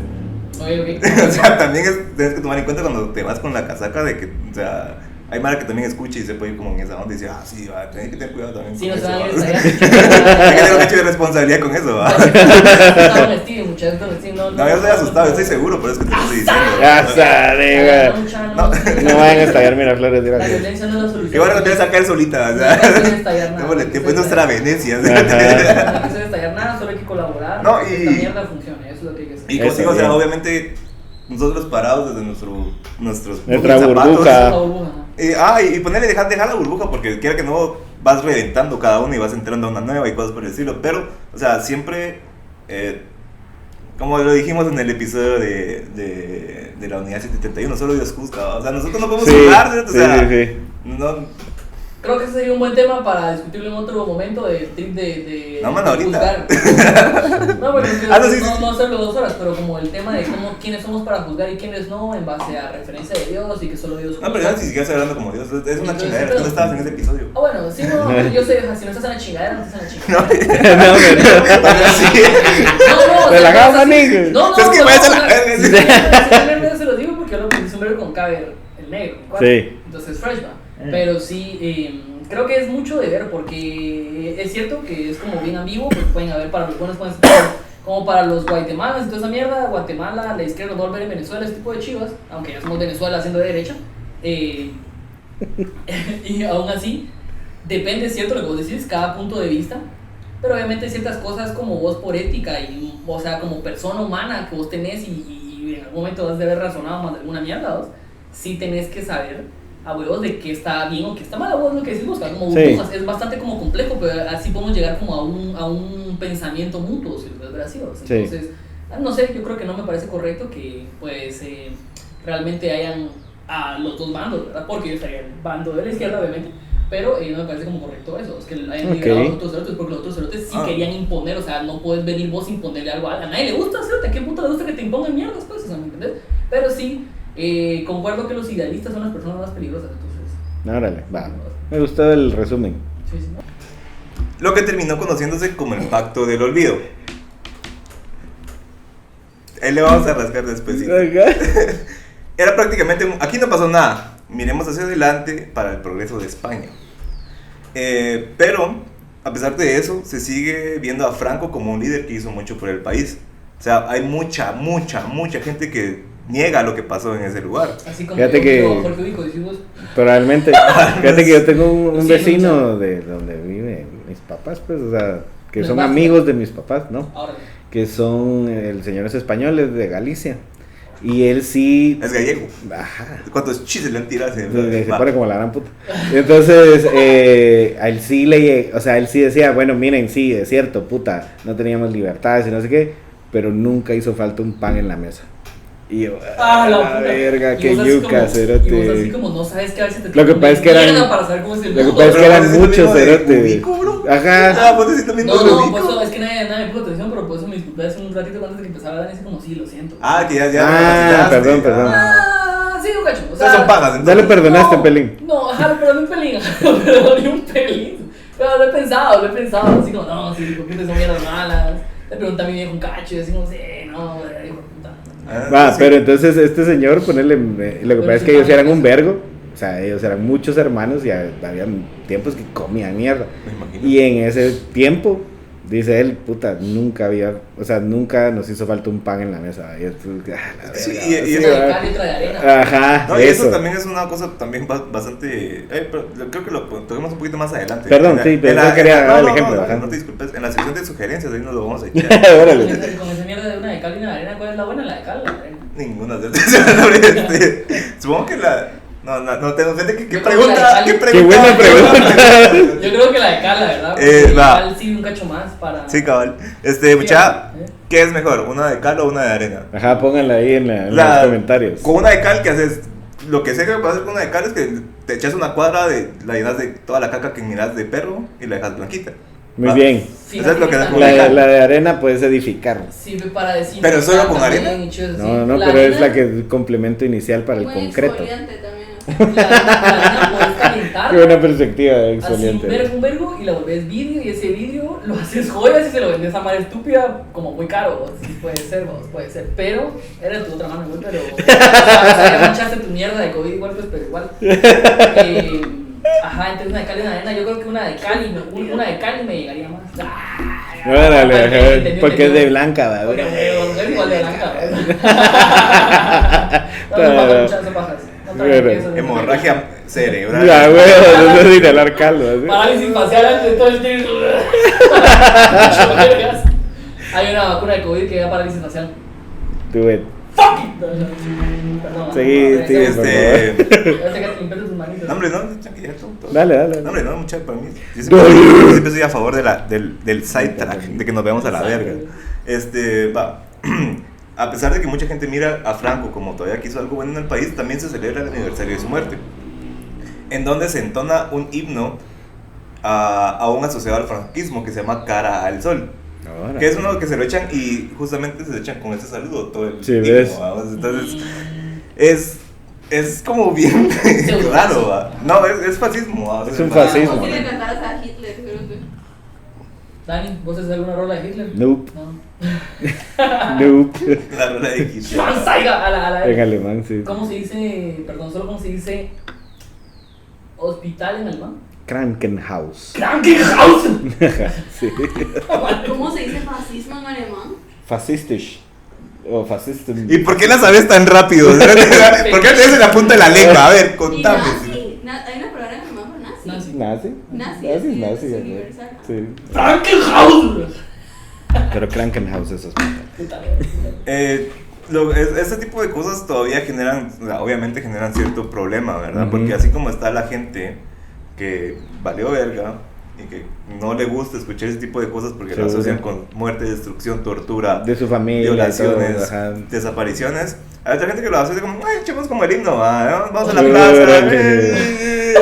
Ok. O sea, también tienes que tomar en cuenta cuando te vas con la casaca de que, o sea, hay mara que también escucha y se puede ir como en esa onda y dice, sí, va, tenés que tener cuidado también Sí, con no se eso, van a va. ir hasta allá. Hay que tener un hecho de responsabilidad con eso, va. Estaba vestido, muchachos, No, yo estoy asustado, yo estoy seguro, pero es que te lo estoy diciendo. Ya sabe, No. no vayan a estallar Miraflores, La gracias. violencia no es la solución. Y bueno, no te vas a caer solita, o No hay que sea. estallar nada. Démosle tiempo, es nuestra Venecia. No hay que hacer estallar nada, solo hay que colaborar. No, para que y- esta mierda funcione, eso es lo que hay que hacer. Y como Eso digo, o sea, bien. obviamente, nosotros parados desde nuestros Nuestra zapatos. burbuja. La burbuja. Y ponerle, dejar la burbuja, porque quiera que no, vas reventando cada uno y vas entrando a una nueva y cosas por el estilo. Pero, o sea, siempre, como lo dijimos en el episodio de la unidad 771, solo Dios juzga. O sea, nosotros no podemos juzgar, o sea, sí. no. Creo que ese sería un buen tema para discutirlo en otro momento de trip de No, mano, de ahorita. juzgar. No, bueno, es que No, sí, sí. no hacerlo 2 horas, pero como el tema de quiénes somos para juzgar y quiénes no, en base a referencia de Dios y que solo Dios juzga. No, pero ya ni siquiera estoy hablando como Dios, es una Entonces, chingadera, pero- tú no estabas en ese episodio. Ah, bueno, sí, no, yo sé, si no estás en la chingadera, no estás en la chingadera. No, No, pero- sí. No, Relajado, o sea, manín. No, Es que vaya a la verga. verga. Se lo digo porque yo lo pensé un verbo con Caber, el negro. ¿cuál? Sí. Entonces, fresh, va. Pero sí, creo que es mucho de ver, porque es cierto que es como bien ambiguo, pues pueden haber para los buenos, pueden ser como para los guatemalas y toda esa mierda. Guatemala, la izquierda no va a ver en Venezuela, ese tipo de chivas, aunque ya somos Venezuela haciendo de derecha. Y aún así, depende, cierto, lo que vos decís, cada punto de vista. Pero obviamente hay ciertas cosas como vos por ética, y, o sea, como persona humana que vos tenés y en algún momento vas a haber razonado más de alguna mierda, vos sí tenés que saber a huevos de qué está bien o qué está mal. A vos lo que decimos, como burbujas, es bastante como complejo, pero así podemos llegar como a un pensamiento mutuo, si lo ves así. Entonces, no sé, yo creo que no me parece correcto que pues realmente hayan a los dos bandos, ¿verdad? Porque yo estaría el bando de la izquierda, obviamente. Pero no me parece como correcto eso, es que hayan liberado a los otros cerotes, porque los otros cerotes sí querían imponer, o sea, no puedes venir vos a imponerle algo a nadie le gusta, cerote, ¿a qué puta le gusta que te impongan mierdas, pues? O sea, ¿me entendés? Pero sí, concuerdo que los idealistas son las personas más peligrosas, entonces. Órale, va. Me gustó el resumen. Sí, sí. Lo que terminó conociéndose como el pacto del olvido. Ahí le vamos a rascar después. Era prácticamente, aquí no pasó nada. Miremos hacia adelante para el progreso de España. Pero, a pesar de eso, se sigue viendo a Franco como un líder que hizo mucho por el país. O sea, hay mucha gente que niega lo que pasó en ese lugar. Así como fíjate que Jorge Ubico, decimos. Probablemente. Fíjate que yo tengo un vecino de donde viven mis papás, pues, o sea, que son amigos de mis papás, ¿no? Ahora. Que son, el señor es español, es de Galicia. Y él sí... Es gallego. Ajá. ¿Cuántos chistes le han tirado? Se pone como la gran puta. Entonces, a él sí o sea, él sí decía, bueno, miren, sí, es cierto, puta, no teníamos libertades y no sé qué, pero nunca hizo falta un pan en la mesa. Y yo, la verga, qué yuca, cerote. Y vos así como no sabes qué a veces te lo que pasa es que eran, para saber cómo es el lo que pasa es que eran muchos, cerote. Ajá. No, pues eso, es que nadie me puso atención, pero por eso me disculpé hace un ratito antes de que empezara a dar, así como sí, lo siento. Ah, que ya. Perdón. Sí, un cacho. O sea, son pagas, entonces. Ya le perdonaste, Pelín. No, ajá, le perdoné un pelín. Le perdoné un pelín. Pero lo he pensado. Así como, no, sí, porque son mierdas malas. Le pregunté a mi viejo un cacho y así como, sí, no, hijo de puta. Va, sí. Pero entonces este señor, ponerle, lo que pasa es que ellos eran un vergo, o sea, ellos eran muchos hermanos y había tiempos que comían mierda. Me imagino. Y en ese tiempo, dice él, puta, nunca nos hizo falta un pan en la mesa. Y sí, y eso de cal y otra de arena. Ajá, no, y eso también es una cosa también bastante... pero creo que lo toquemos un poquito más adelante. Perdón, sí, pero no quería dar el ejemplo. No te disculpes, en la sección de sugerencias ahí nos lo vamos a echar. Con esa mierda de una de cal y una de arena, ¿cuál es la buena? La de cal, la de arena. Ninguna de esas. Supongo que la... No tengo gente. ¿Qué pregunta? Qué buena pregunta. Yo creo que la de cal, la verdad. La cal sí, un cacho más para... Sí, cabal. Mucha, ¿qué es mejor? ¿Una de cal o una de arena? Ajá, pónganla ahí en los comentarios. Con una de cal, ¿qué haces? Lo que sé que puedes hacer con una de cal es que te echas una cuadra, la llenas de toda la caca que miras de perro y la dejas blanquita. Muy bien. Sí, eso es lo que la de arena puedes edificar. Sirve para decir. Pero solo con arena. No, pero es la que es complemento inicial para el concreto. La arena puedes calentar. Qué buena perspectiva, excelente. Así un vergo y la volvés vidrio, y ese vidrio lo haces joyas y se lo vendes a madre estúpida como muy caro. Sí, puede ser. Pero era tu otra mano, pero. O sea, ya manchaste tu mierda de COVID igual, pues, pero igual. Ajá, entonces una de cal y una de arena. Yo creo que una de cal me llegaría más. Órale, porque es de blanca, ¿verdad? Porque es igual de blanca, ¿verdad? No muchas pajas. Hemorragia cerebral. Ya, güey, no es inhalar caldo. Parálisis facial antes de todo el tiempo. Hay una vacuna de COVID que da parálisis facial. Do it. Perdón. Hombre, no, dale. Hombre, no, mucha para mí. Yo siempre estoy a favor del sidetrack, de que nos veamos a la verga. Va. A pesar de que mucha gente mira a Franco como todavía que hizo algo bueno en el país, también se celebra el aniversario de su muerte, en donde se entona un himno a un asociado al franquismo que se llama Cara al Sol. Ahora. Que es uno que se lo echan y justamente se echan con ese saludo todo el sí, himno, ¿vamos? Entonces es como bien raro, ¿va? No, es fascismo, ¿va? Es un fascismo. ¿Cómo le cantaras a Hitler? Dani, ¿vos haces alguna rola de Hitler? Nope. No. Nope. La rola de Hitler. A la En alemán, sí. ¿Cómo se dice? Perdón, solo cómo se dice. hospital en alemán. Krankenhaus. Krankenhaus. Sí. ¿Cómo se dice fascismo en alemán? Fascistisch. O fascisten. ¿Y por qué la sabes tan rápido? ¿Por qué te en la punta de la lengua? A ver, Y contame. nazi. Hay una palabra en alemán para nazi. Nazi. ¿Nazi? Nazi, Nazi, es universal. Sí. Krankenhaus. Pero Krankenhaus es hospital. Puta, Este tipo de cosas todavía generan, obviamente generan cierto problema, ¿verdad? Ujú. Porque así como está la gente que valió verga y que no le gusta escuchar ese tipo de cosas porque lo Seguro. asocian con muerte, destrucción, tortura, De su familia. violaciones, todo, ajá. desapariciones. Hay otra gente que lo hace como, ay, echemos como el himno, ¿va? Vamos a la plaza.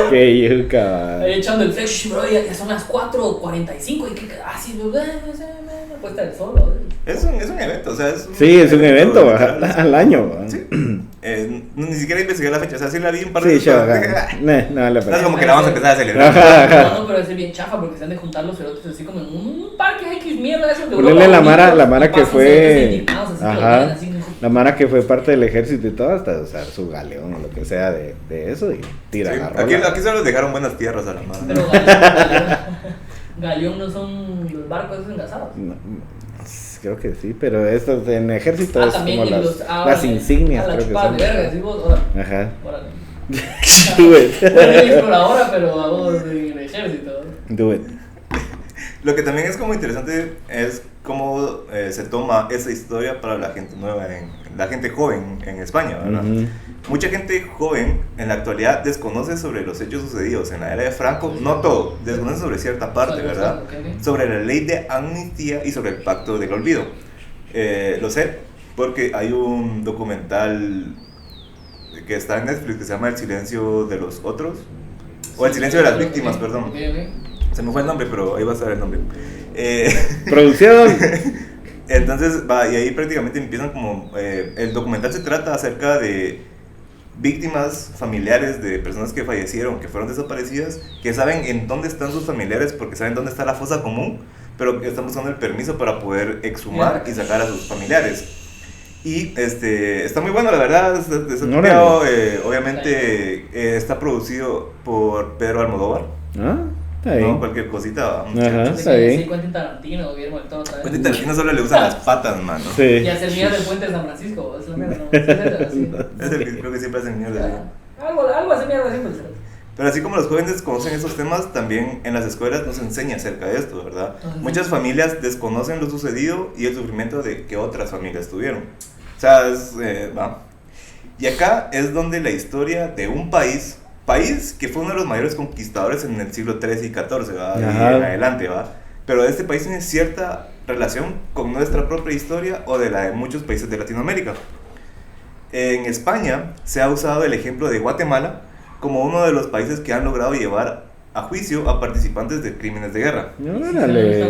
Qué yuca. Echando el flash, bro, ya son las 4:45 y que así, me puesta el sol, bro. Es un evento, o sea, es Sí, es un evento literal. al año. Sí. Ni siquiera investigué la fecha, o sea, sí la vi un par Sí, de yo, veces. no vale la No es pena. como que la vamos a empezar a celebrar. Ajá. No, pero es bien chafa porque se han de juntar los cerotes así como en un parque X mierda eso de Ponerle Europa, la bonitos, Mara y que pasan fue. cerotes indignados, así que los Ajá. ven así, La Mara que fue parte del ejército y todo, hasta usar su galeón o lo que sea de eso y tira Sí, la aquí rola. solo les dejaron buenas tierras a la madre. Pero Galeón no son los barcos esos engasados. No, creo que sí, pero esto en ejército es También como en los, las insignias, a la creo que chupada son. de verga, decís vos, órale, Ajá. órale. Do it. Bueno, en exploradora, pero a vos en el ejército. Do it. Lo que también es como interesante es cómo se toma esa historia para la gente nueva, la gente joven en España, ¿verdad? Ujú. Mucha gente joven en la actualidad desconoce sobre los hechos sucedidos en la era de Franco, no todo, desconoce sobre cierta parte, ¿verdad? Sobre la ley de amnistía y sobre el pacto del olvido. Lo sé porque hay un documental que está en Netflix que se llama El silencio de los otros, o El silencio de las víctimas, perdón. Se me fue el nombre, pero ahí va a estar el nombre. Producción. Entonces, va, y ahí prácticamente empiezan como... el documental se trata acerca de víctimas familiares de personas que fallecieron, que fueron desaparecidas, que saben en dónde están sus familiares porque saben dónde está la fosa común, pero que están buscando el permiso para poder exhumar y sacar a sus familiares. Y está muy bueno, la verdad. Obviamente está producido por Pedro Almodóvar. Ah, está bien. No, cualquier cosita. Ajá. Sí, Está bien. sí, Quentin Tarantino, Guillermo del Toro, otra vez. Quentin Tarantino solo le usan las patas, mano. Sí. Y hacer mierda del puente de San Francisco, es la mierda, ¿no? Sí, Es el que creo que siempre hacen mierda. algo hace mierda siempre. Pero así como los jóvenes conocen esos temas, también en las escuelas nos enseña acerca de esto, ¿verdad? Ajá. Muchas familias desconocen lo sucedido y el sufrimiento de que otras familias tuvieron. O sea, va. Y acá es donde la historia de un país que fue uno de los mayores conquistadores en el siglo XIII y XIV, ¿va? Y en adelante, ¿va? Pero este país tiene cierta relación con nuestra propia historia o de la de muchos países de Latinoamérica. En España se ha usado el ejemplo de Guatemala como uno de los países que han logrado llevar a juicio a participantes de crímenes de guerra. Órale.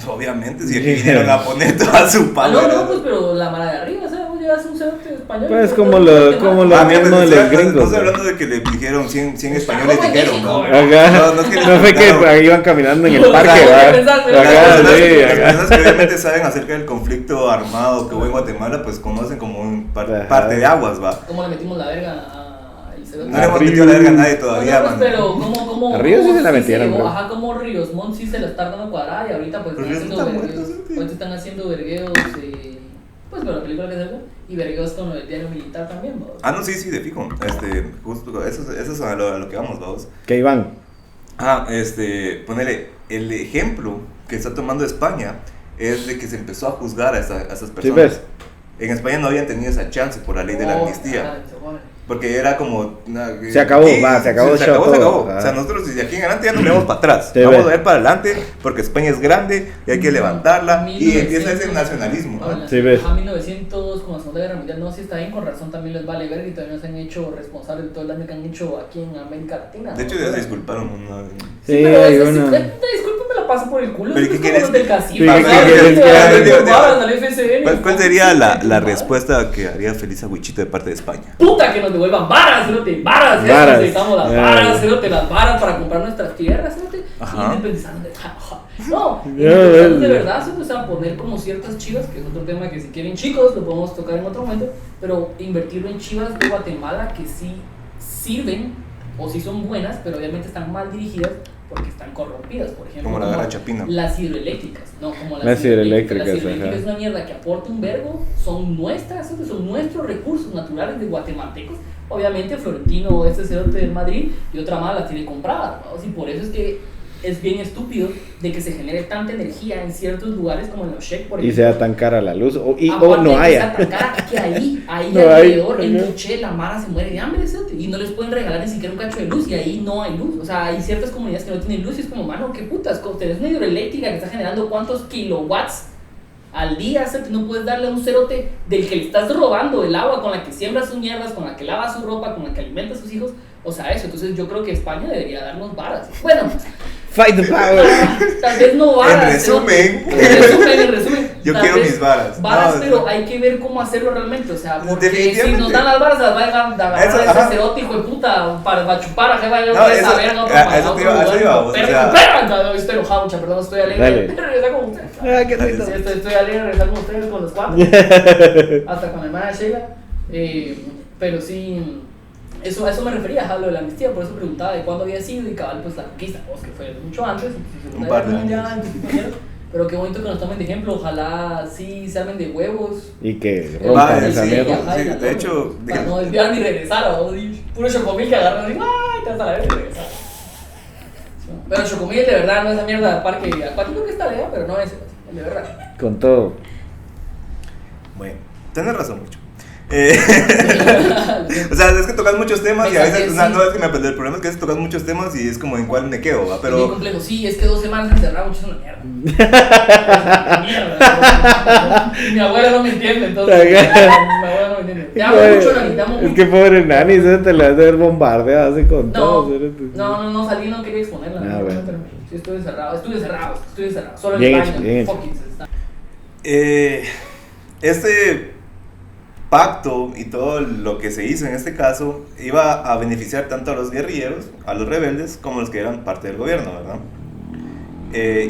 Obviamente, si aquí vinieron a poner toda su palabra. No, pues pero la mara de arriba, o sea, vos llevas un cerote español. Pues ¿no? como Pero lo- como no lo- Ah, mismo pero de los gringos, no estoy ¿no? hablando de que le dijeron 100 españoles como en dijeron, México, ¿no? ¿verdad? Ajá. No es que le No fue que preguntaron. ahí iban caminando en el O sea, parque, ¿qué ¿verdad? pensaste? Las Ajá, personas, sí, las ajá. personas que obviamente saben acerca del conflicto armado que hubo en Guatemala, pues conocen como un Ajá. parte de aguas, ¿va? ¿Cómo le metimos la verga a el cerote? No le hemos metido la verga a nadie todavía, No, pues, man. pero ¿cómo A Ríos sí cómo se la metieron, llegó? bro. Ajá, como Ríos Montt sí se la está dando cuadrada y ahorita pues Pues están Ríos haciendo está vergueos. muerto, sí. Ahorita están haciendo vergueos, pues con la película que salió, y vergueos con lo del diario militar también, ¿no? Ah, no, sí, de fijo. Justo, eso es a lo que vamos, vamos. Que iban. Ponele, el ejemplo que está tomando España es de que se empezó a juzgar a esas personas. ¿Sí ves? En España no habían tenido esa chance por la ley de la amnistía. Porque era como... Se acabó, va, se acabó se el show, acabó, se todo. acabó. Ah. O sea, nosotros desde aquí en adelante ya no vemos para atrás. Sí, Vamos ve. a ver para adelante porque España es grande y hay que levantarla. Y empieza ese nacionalismo, ¿no? Sí, ves. A 1900, con la Segunda Guerra Mundial, no, si está bien, con razón también les vale verga y todavía no se han hecho responsables de todo el daño que han hecho aquí en América Latina. De hecho, ¿no? ya se disculparon. ¿no? Sí, pero hay ese- uno. disculpe, me la paso por el culo. Pero Es ¿qué como quieres? los del Sí, Casipa, ¿qué ¿sabes? quieres que haga? Al FSN. ¿Cuál sería la respuesta que haría feliz a Wichito de parte de España? Puta, que nos devuelvan varas, cerote, varas, Varas. necesitamos las varas, cerote, las varas para comprar nuestras tierras, cerote, Ajá. independizando de no, Ya, independizando de ya. verdad, cerote, o sea, poner como ciertas chivas, que es otro tema que si quieren chicos, lo podemos tocar en otro momento, pero invertirlo en chivas de Guatemala que sí sirven o sí son buenas, pero obviamente están mal dirigidas porque están corrompidas, por ejemplo. Como la guerra Chapina. Las hidroeléctricas, no, como Las hidroeléctricas, Las hidroeléctricas ajá. es una mierda que aporta un verbo, son nuestras, son nuestros recursos naturales de guatemaltecos. Obviamente Florentino, este cerote del Madrid, y otra más las tiene compradas, ¿no? Y por eso es que es bien estúpido de que se genere tanta energía en ciertos lugares como en los Sheck, por ejemplo. Y sea tan cara la luz, o Aparte no de que haya. sea tan cara, que ahí No alrededor, hay, en ajá. Moché, la mara se muere de hambre, ¿cierto? Y no les pueden regalar ni siquiera un cacho de luz, y ahí no hay luz. O sea, hay ciertas comunidades que no tienen luz, y es como, mano, qué putas, tenés una hidroeléctrica que está generando cuántos kilowatts al día, ¿cierto? No puedes darle a un cerote del que le estás robando el agua con la que siembra sus mierdas, con la que lava su ropa, con la que alimenta a sus hijos. O sea, eso. Entonces yo creo que España debería darnos varas. Bueno, Fight the power. tal vez no varas. En resumen. Yo tal quiero vez mis varas. Varas, No, pero hay que ver cómo hacerlo realmente. O sea, porque si Definitivamente. nos dan las varas, las va a agarrar Eso, ese ajá. cerote, hijo de puta, para chupar a jefa de No, otra vez eso- a ver, no, a eso te iba, o sea- Perra, estoy enojado, mucha, perdón, estoy alegre. Dale. Regresar con ustedes. Ah, qué rico. Sí, estoy alegre de regresar con ustedes con los cuatro. Hasta con la hermana Sheila. Pero sí, eso me refería a lo de la amnistía, por eso preguntaba de cuándo había sido y cabal, pues la conquista, pues, que fue mucho antes, Un par de Segunda Guerra años. Mundial, tipo de mierda. Pero qué bonito que nos tomen de ejemplo, ojalá sí se armen de huevos. Y que Va, rompan sí, esa mierda. ajá, sí, y la de tomen, hecho, para no desviar ni regresar, ¿no? Y puro chocomil que agarran y ¡ay! Te vas a la verga y regresar. Pero chocomil de verdad, no esa mierda de parque acuático que está lejos, pero no ese, el de verdad. Con todo. Bueno, tienes razón, mucho. O sea, es que tocas muchos temas y a veces, Sí. no es que me perdí, el problema es que a veces tocas muchos temas y es como en cuál me quedo, ¿va? Es bien Pero complejo, sí, es que 2 semanas encerrado, mucho es una mierda. Mierda. Y mi abuela no me entiende, entonces. Mi abuela no me entiende. Te amo mucho, Nani, te amo Es mucho. que pobre Nani, se te la has de ver bombardeado así con todo. No, salí, no quería exponerla. Ah, no, bueno. pero sí, estuve encerrado. Solo en Bien España, hecho, bien hecho. fucking se está. este pacto y todo lo que se hizo en este caso iba a beneficiar tanto a los guerrilleros, a los rebeldes, como a los que eran parte del gobierno, ¿verdad?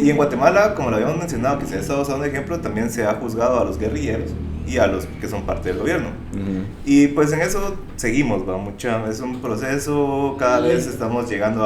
Y en Guatemala, como lo habíamos mencionado, que se ha estado usando de ejemplo, también se ha juzgado a los guerrilleros y a los que son parte del gobierno. Y pues en eso seguimos, ¿va? Es un proceso, cada vez estamos llegando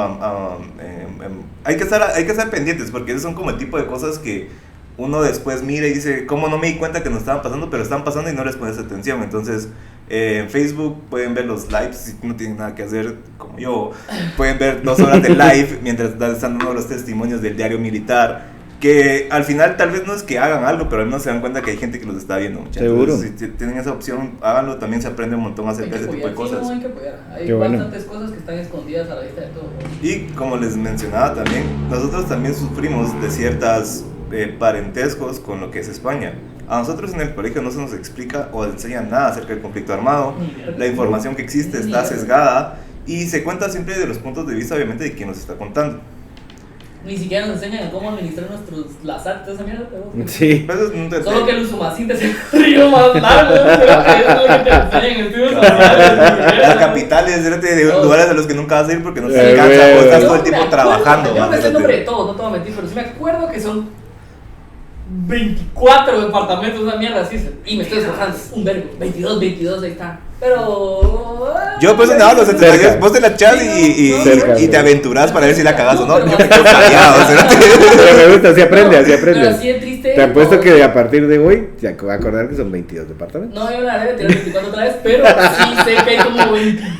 hay que estar pendientes, porque esos son como el tipo de cosas que uno después mira y dice, ¿cómo no me di cuenta que nos estaban pasando? Pero están pasando y no les pones atención. Entonces, en Facebook pueden ver los lives, si no tienen nada que hacer, como yo, pueden ver 2 horas de live mientras están dando los testimonios del diario militar, que al final tal vez no es que hagan algo, pero al menos se dan cuenta que hay gente que los está viendo. Seguro. Entonces, si tienen esa opción, háganlo, también se aprende un montón acerca de ese tipo de cosas. Sí, no, hay que apoyar. Hay Qué bueno. bastantes cosas que están escondidas a la vista de todos. Y como les mencionaba también, nosotros también sufrimos de ciertas parentescos con lo que es España. A nosotros en el colegio no se nos explica o enseñan nada acerca del conflicto armado. La información que existe está sesgada y se cuenta siempre de los puntos de vista, obviamente, de quien nos está contando. Ni siquiera nos enseñan a cómo administrar las actas, esa mierda. Pero... Sí. Pues es un detalle. Solo que el usumacinte es el río más largo. Creo que eso es lo que te enseñan en estudios sociales. Las capitales de No. lugares a los que nunca vas a ir porque no te Eh, alcanza güey. o estás Yo todo el me tiempo acuerdo, trabajando. Yo no me sé el ¿verdad? nombre de todos, no te voy a mentir, pero sí me acuerdo que son 24 departamentos, una mierda así. Y me estoy esforzando, un vergo. 22, ahí está. Pero. Yo pues andaba los Cerca. entretenidos, vos te la echas Cerca, y te aventurás para ver si la cagas o no. Pero- Yo me quedo callado. Pero me gusta, así aprende, así Pero aprende. así de triste. Te apuesto que a partir de hoy se va a acordar que son 22 departamentos. No, yo la debe tirar 24 otra vez, pero sí sé que hay como 22.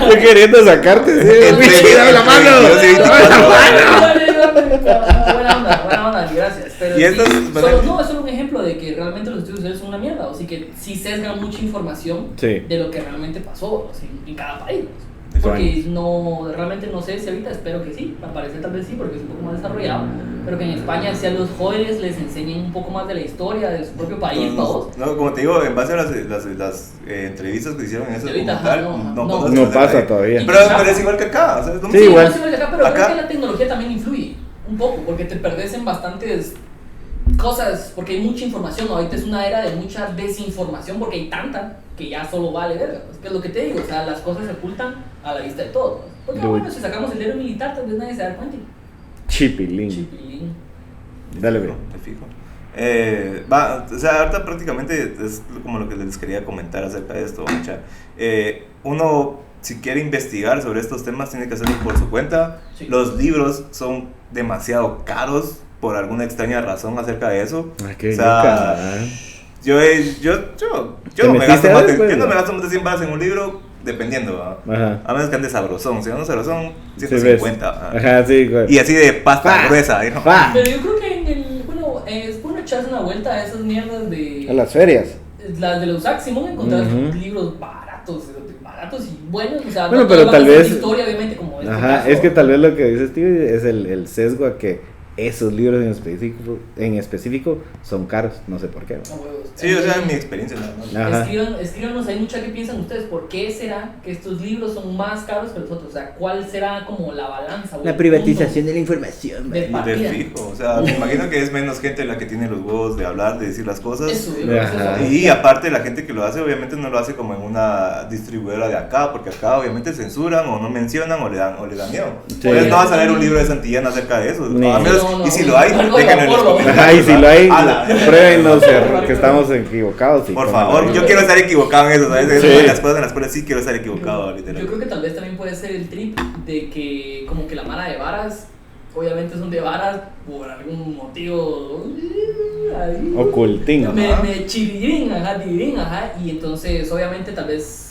Estoy queriendo sacarte, sí. Michi, dame la mano. Yo sí, Dame la mano. Buena onda, gracias. Pero Y esto sí, es- no, es solo un ejemplo de que realmente los estudios sociales son una mierda. O sea, que sí sesgan mucha información Sí. de lo que realmente pasó o sea, en cada país. Eso Porque realmente no sé si ahorita, espero que sí, al parecer tal vez sí, porque es un poco más desarrollado. Pero que en España, si a los jóvenes les enseñen un poco más de la historia de su propio país, todos. No, como te digo, en base a las entrevistas que hicieron en ese Y ahorita, documental, no, conoces No el pasa detalle. todavía. Pero es igual que acá. O sea, es lo Sí, mismo. igual. No sé de acá, pero Acá- creo que la tecnología también influye un poco, porque te perdés en bastantes cosas, porque hay mucha información. Ahorita es una era de mucha desinformación, porque hay tanta que ya solo vale verga. Pues, que es lo que te digo, o sea, las cosas se ocultan a la vista de todos. Pues. Porque Dude. bueno, si sacamos el diario militar, tal vez nadie se da cuenta. Chipilín. Chipilín. Dale, Me bro. fijo. O sea, ahorita prácticamente es como lo que les quería comentar acerca de esto, mucha. Uno si quiere investigar sobre estos temas, tiene que hacerlo por su cuenta. Sí. Los libros son demasiado caros por alguna extraña razón acerca de eso. Qué O sea, yo no me gasto más de 100 balas en un libro, dependiendo, ¿va? Ajá. A menos que ande sabrosón. Si ando sabrosón, Sí, 150. Ajá, sí, güey. Y así de pasta Pa. gruesa, ¿no? Pa. Pero yo creo que es bueno echarse una vuelta a esas mierdas de... A las ferias. Las de los Sax Simón, encontrar Ujú. libros baratos y buenos, o sea, Bueno, no pero todos tal van a ser vez- de historia, obviamente, como este Ajá, caso. es que tal vez lo que dice Steve es el sesgo a que esos libros en específico son caros, no sé por qué. ¿no? No, huevos. Sí, o sea, en mi experiencia nada más. Ajá. Escríbanos ahí mucho qué piensan ustedes, ¿por qué será que estos libros son más caros que los otros? O sea, ¿cuál será como la balanza? o el punto de la información. de De partida? fijo, o sea, me imagino que es menos gente la que tiene los huevos de hablar, de decir las cosas. Eso, yo creo que es Ajá. eso. Y aparte la gente que lo hace obviamente no lo hace como en una distribuidora de acá, porque acá obviamente censuran o no mencionan o le dan miedo. Entonces no vas a leer un libro de Santillana acerca de eso. Ni- A menos, No, no. y si lo hay, No, déjenlo en los no, comentarios. Ajá, y si lo hay, Ala. pruébenos que estamos equivocados. y Por pongan favor, ahí. yo quiero estar equivocado en eso, ¿sabes? Sí. En las cosas en las cuales sí quiero estar equivocado, Yo literal. creo que tal vez también puede ser el trip de que como que la mara de varas, obviamente son de varas por algún motivo ahí, Ocultín. me chirirín, ajá, y entonces obviamente tal vez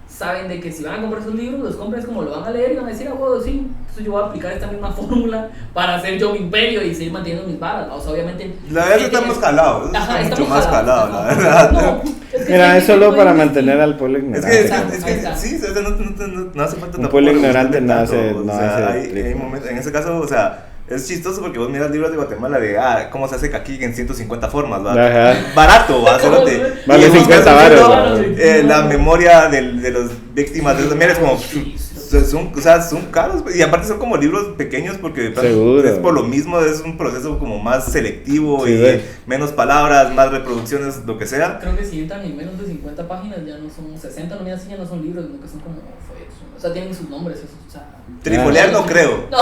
saben de que si van a comprar sus libros, los compran como lo van a leer y van a decir, huevo, sí, entonces yo voy a aplicar esta misma fórmula para hacer yo mi imperio y seguir manteniendo mis varas, o sea, obviamente... La verdad estamos calados, Ajá, está mucho estamos más calado, la ajá. verdad. No, es que Mira, sí, es sí, solo sí, para sí, mantener sí. al pueblo Es ignorante. que, Ahí está. sí, o sea, no hace falta Un pueblo tampoco ignorante no tanto, hace- o no sea, hace hay triple. momentos, en ese caso, o sea, es chistoso porque vos miras libros de Guatemala de, cómo se hace caqui en 150 formas, ¿va? Ajá. Barato, ¿va? Cerote. Vale Y en 50 buscas varos, haciendo, la memoria de los víctimas de eso también es como, son caros, y aparte son como libros pequeños porque Seguro. es por lo mismo, es un proceso como más selectivo Sí, y ve. menos palabras, más reproducciones, lo que sea. Creo que si entran en menos de 50 páginas ya no son 60, no así ya no son libros, sino que son como folletos. O sea, tienen sus nombres esos, o sea... Trifolear no creo. No,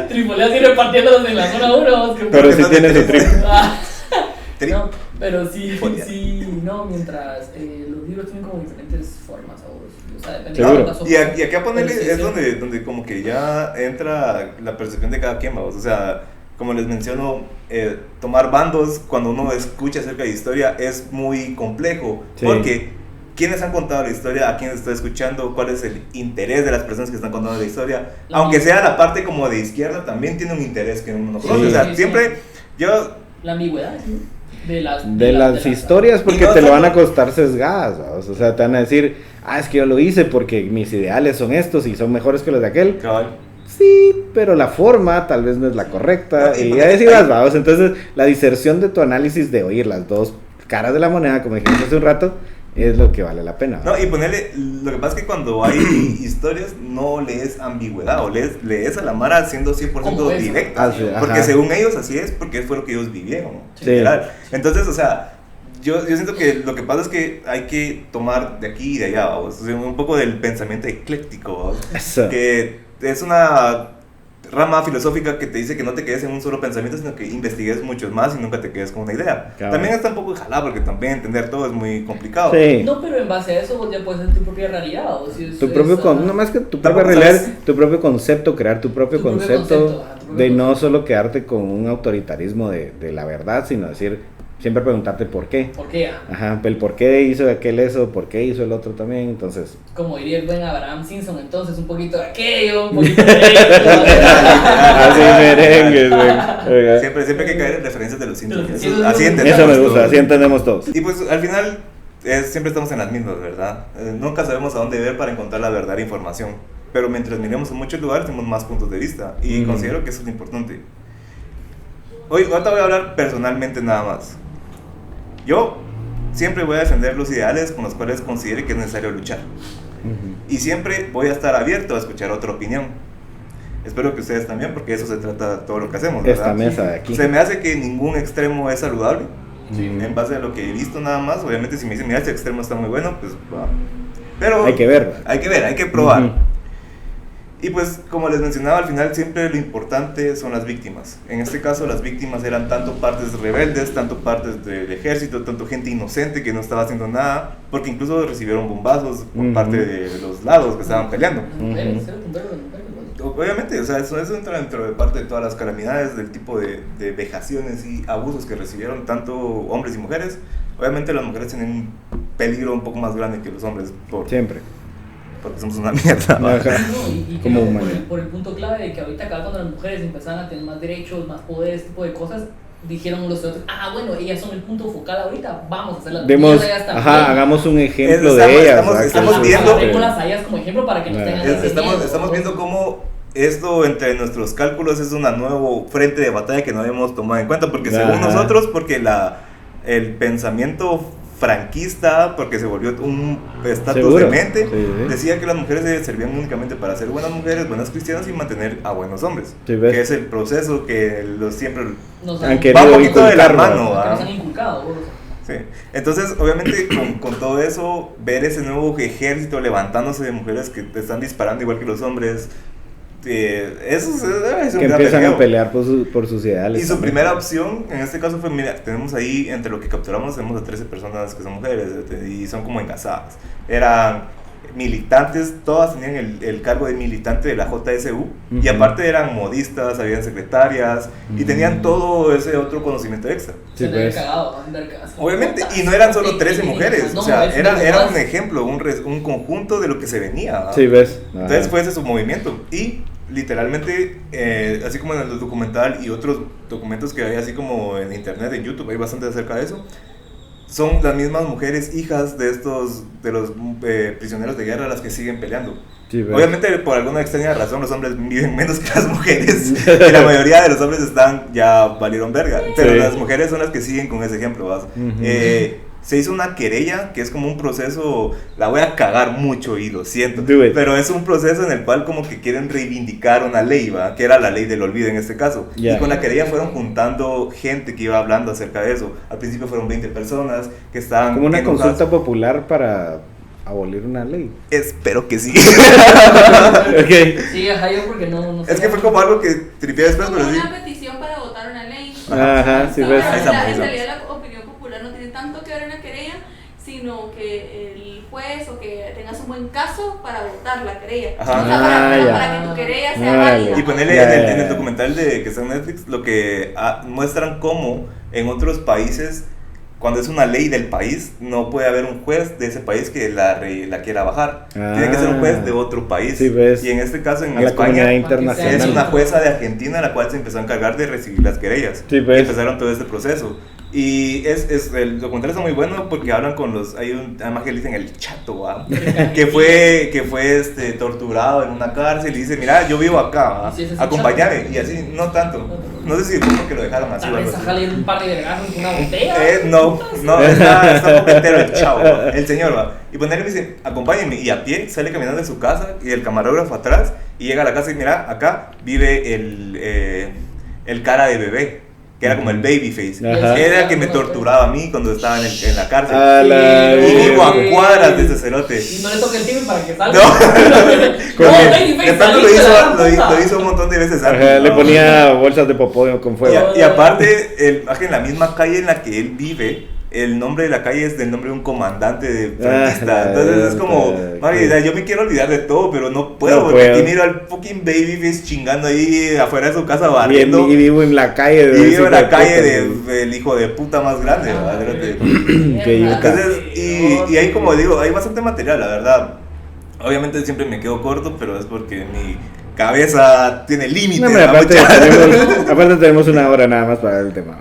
trifoleas y repartiéndolos en la zona 1. Pero sí tiene su trip. No, pero sí, Trifolear. sí, no, mientras los libros tienen como diferentes formas, o sea, depende Seguro. de la Y aquí a ponerle Pero sí, es sí. donde como que ya entra la percepción de cada quien, vamos. O sea, como les menciono, tomar bandos cuando uno escucha acerca de historia es muy complejo, Sí. porque quiénes han contado la historia, a quiénes está escuchando, cuál es el interés de las personas que están contando la historia, La aunque misma. sea la parte como de izquierda, también tiene un interés que uno no Sí. conoce. O sea, Sí, sí. siempre yo... La ambigüedad, ¿no? De Las historias, Y porque no te lo van a tanto- costar sesgadas, ¿sabes? O sea, te van a decir, es que yo lo hice porque mis ideales son estos y son mejores que los de aquel. Cabal. Sí, pero la forma tal vez no es la correcta. No, y y porque ahí sí hay- vas, vamos. Entonces, la diserción de tu análisis de oír las dos caras de la moneda, como dijimos hace un rato, es lo que vale la pena. No, y ponerle, lo que pasa es que cuando hay historias no lees ambigüedad o lees a la Mara siendo 100% Como es. directa. Ah, sí, Porque ajá. según ellos así es, porque fue lo que ellos vivieron. Sí. Literal. Entonces, o sea, yo siento que lo que pasa es que hay que tomar de aquí y de allá, vamos. O sea, un poco del pensamiento ecléctico, vamos. Eso. Que es una rama filosófica que te dice que no te quedes en un solo pensamiento, sino que investigues muchos más y nunca te quedes con una idea. Claro. También está un poco jalado, porque también entender todo es muy complicado. Sí. No, pero en base a eso vos ya puedes hacer tu propia realidad. O si es, Tu propio no más que tu propia Tampoco realidad, sabes- tu propio concepto, crear tu propio Tu propio concepto, concepto, ajá, tu propio de no concepto. solo quedarte con un autoritarismo de la verdad, sino decir, siempre preguntarte por qué. ¿Por qué? Ajá, el por qué hizo aquel eso, por qué hizo el otro también, entonces. Como diría el buen Abraham Simpson, entonces un poquito de aquello, un poquito de aquello. Así merengues, güey. Oiga. Siempre hay que caer en referencias de los Simpsons. De los Eso- Simpsons. así entendemos Eso me gusta, todo. así entendemos todos. Y pues al final siempre estamos en las mismas, ¿verdad? Nunca sabemos a dónde ver para encontrar la verdadera información. Pero mientras miremos en muchos lugares tenemos más puntos de vista. Y Ujú. considero que eso es importante. Ahorita voy a hablar personalmente nada más. Yo siempre voy a defender los ideales con los cuales considere que es necesario luchar. Ujú. Y siempre voy a estar abierto a escuchar otra opinión. Espero que ustedes también, porque de eso se trata todo lo que hacemos, ¿verdad? Esta mesa de aquí. Se me hace que ningún extremo es saludable. Sí. En base a lo que he visto nada más. Obviamente si me dicen, mira, este extremo está muy bueno, pues va. Pero Hay que ver. hay que ver, hay que probar. Ujú. Y pues, como les mencionaba, al final siempre lo importante son las víctimas. En este caso, las víctimas eran tanto partes rebeldes, tanto partes del ejército, tanto gente inocente que no estaba haciendo nada, porque incluso recibieron bombazos por parte de los lados que estaban peleando. Obviamente, o sea, eso entra dentro de parte de todas las calamidades, del tipo de vejaciones y abusos que recibieron tanto hombres y mujeres. Obviamente las mujeres tienen un peligro un poco más grande que los hombres. Siempre. Porque somos una mierda. No, y como por el punto clave de que ahorita acá cuando las mujeres empezaron a tener más derechos, más poder, este tipo de cosas, dijeron los otros, bueno, ellas son el punto focal ahorita, vamos a hacerlas. Hagamos un ejemplo de ellas. Estamos viendo. Tenemos a ellas como ejemplo para que nos tengan estamos viendo cómo esto entre nuestros cálculos es una nuevo frente de batalla que no habíamos tomado en cuenta, porque según nosotros, porque el pensamiento franquista, porque se volvió un estatus de mente, decía que las mujeres servían únicamente para ser buenas mujeres, buenas cristianas y mantener a buenos hombres, que es el proceso que siempre va un poquito de la mano, nos han inculcado. Sí. Entonces, obviamente, con todo eso, ver ese nuevo ejército levantándose de mujeres que te están disparando igual que los hombres, eso es un que empiezan a pelear por sus ideales. Y su primera opción en este caso fue, mira, tenemos ahí, entre lo que capturamos, tenemos a 13 personas que son mujeres y son como encasadas. Eran militantes, todas tenían el cargo de militante de la JSU, y aparte eran modistas, habían secretarias, y tenían todo ese otro conocimiento extra. Sí, pues. Obviamente, y no eran solo 13 mujeres, o sea, era un ejemplo, un conjunto de lo que se venía. Sí, ves. Entonces fue ese su movimiento, y literalmente, así como en el documental y otros documentos que hay así como en internet, en YouTube, hay bastante acerca de eso. Son las mismas mujeres hijas de los prisioneros de guerra las que siguen peleando. Sí, obviamente, por alguna extraña razón, los hombres viven menos que las mujeres. Y la mayoría de los hombres ya valieron verga. Pero las mujeres son las que siguen con ese ejemplo, ¿vas? Se hizo una querella, que es como un proceso, la voy a cagar mucho y lo siento, pero es un proceso en el cual como que quieren reivindicar una ley, ¿va? Que era la ley del olvido en este caso. Y con la querella fueron juntando gente que iba hablando acerca de eso. Al principio fueron 20 personas que estaban... Como una consulta popular para abolir una ley. Espero que sí. Okay. Sí, ajá, yo porque no es que fue como algo que tripié después, como pero sí. Una petición para votar una ley. Ajá, sí, ves. En realidad la opinión popular no tiene tanto que ver en la querella, sino que el juez o que tengas un buen caso para votar la querella. O sea, para que tu querella sea válida. Y ponerle en el documental que está en Netflix, lo que muestran cómo en otros países, cuando es una ley del país, no puede haber un juez de ese país que la quiera bajar. Tiene que ser un juez de otro país. Sí, ves. Y en este caso, en España, España, internacional. es una jueza de Argentina la cual se empezó a encargar de recibir las querellas. Sí, ves. Y empezaron todo este proceso. Y el documental está muy bueno porque hablan con además que le dicen el chato, ¿va? que fue torturado en una cárcel y dice, mira, yo vivo acá, acompáñame, y así, no tanto. No sé si fue porque lo dejaron así. Tal vez a un par de vergazos con una botella. No, está un poco entero el chavo, el señor, va. Y ponerle me dice, acompáñenme, y a pie sale caminando de su casa y el camarógrafo atrás, y llega a la casa y mira, acá vive el cara de bebé, que era como el babyface. Era el que me torturaba a mí cuando estaba en la cárcel. Y vivo a cuadras de ese cerote. Y no le toca el timbre para que salga. Lo hizo un montón de veces antes. Le ponía bolsas de popó con fuego. Y aparte, en la misma calle en la que él vive, el nombre de la calle es del nombre de un comandante franquista. Entonces es como, yo me quiero olvidar de todo, pero no puedo, porque aquí miro al fucking babyface chingando ahí afuera de su casa barriendo. Y vivo en la calle del hijo de puta más grande. Entonces, y ahí como digo, hay bastante material, la verdad. Obviamente siempre me quedo corto, pero es porque mi cabeza tiene límites. Aparte tenemos una hora nada más para el tema.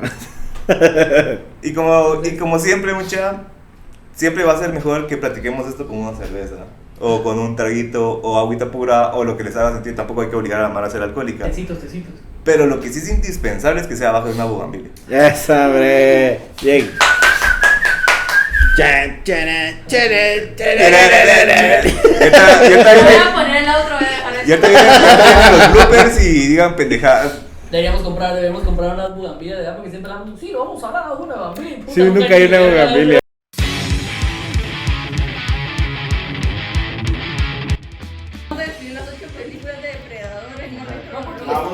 Y como siempre, siempre va a ser mejor que platiquemos esto con una cerveza, o con un traguito, o agüita pura, o lo que les haga sentir. Tampoco hay que obligar a la mara a ser alcohólica. Tecitos. Pero lo que sí es indispensable es que sea abajo de una bugambilia. ¡Esa, bre! Bien. Voy a poner el otro, ya te vienen los bloopers y digan pendejadas. Deberíamos comprar unas bugambillas de allá porque siempre hablamos, sí, vamos a dar una bugambilia. Sí, nunca hay una bugambilia. Vamos a decir las 8 películas de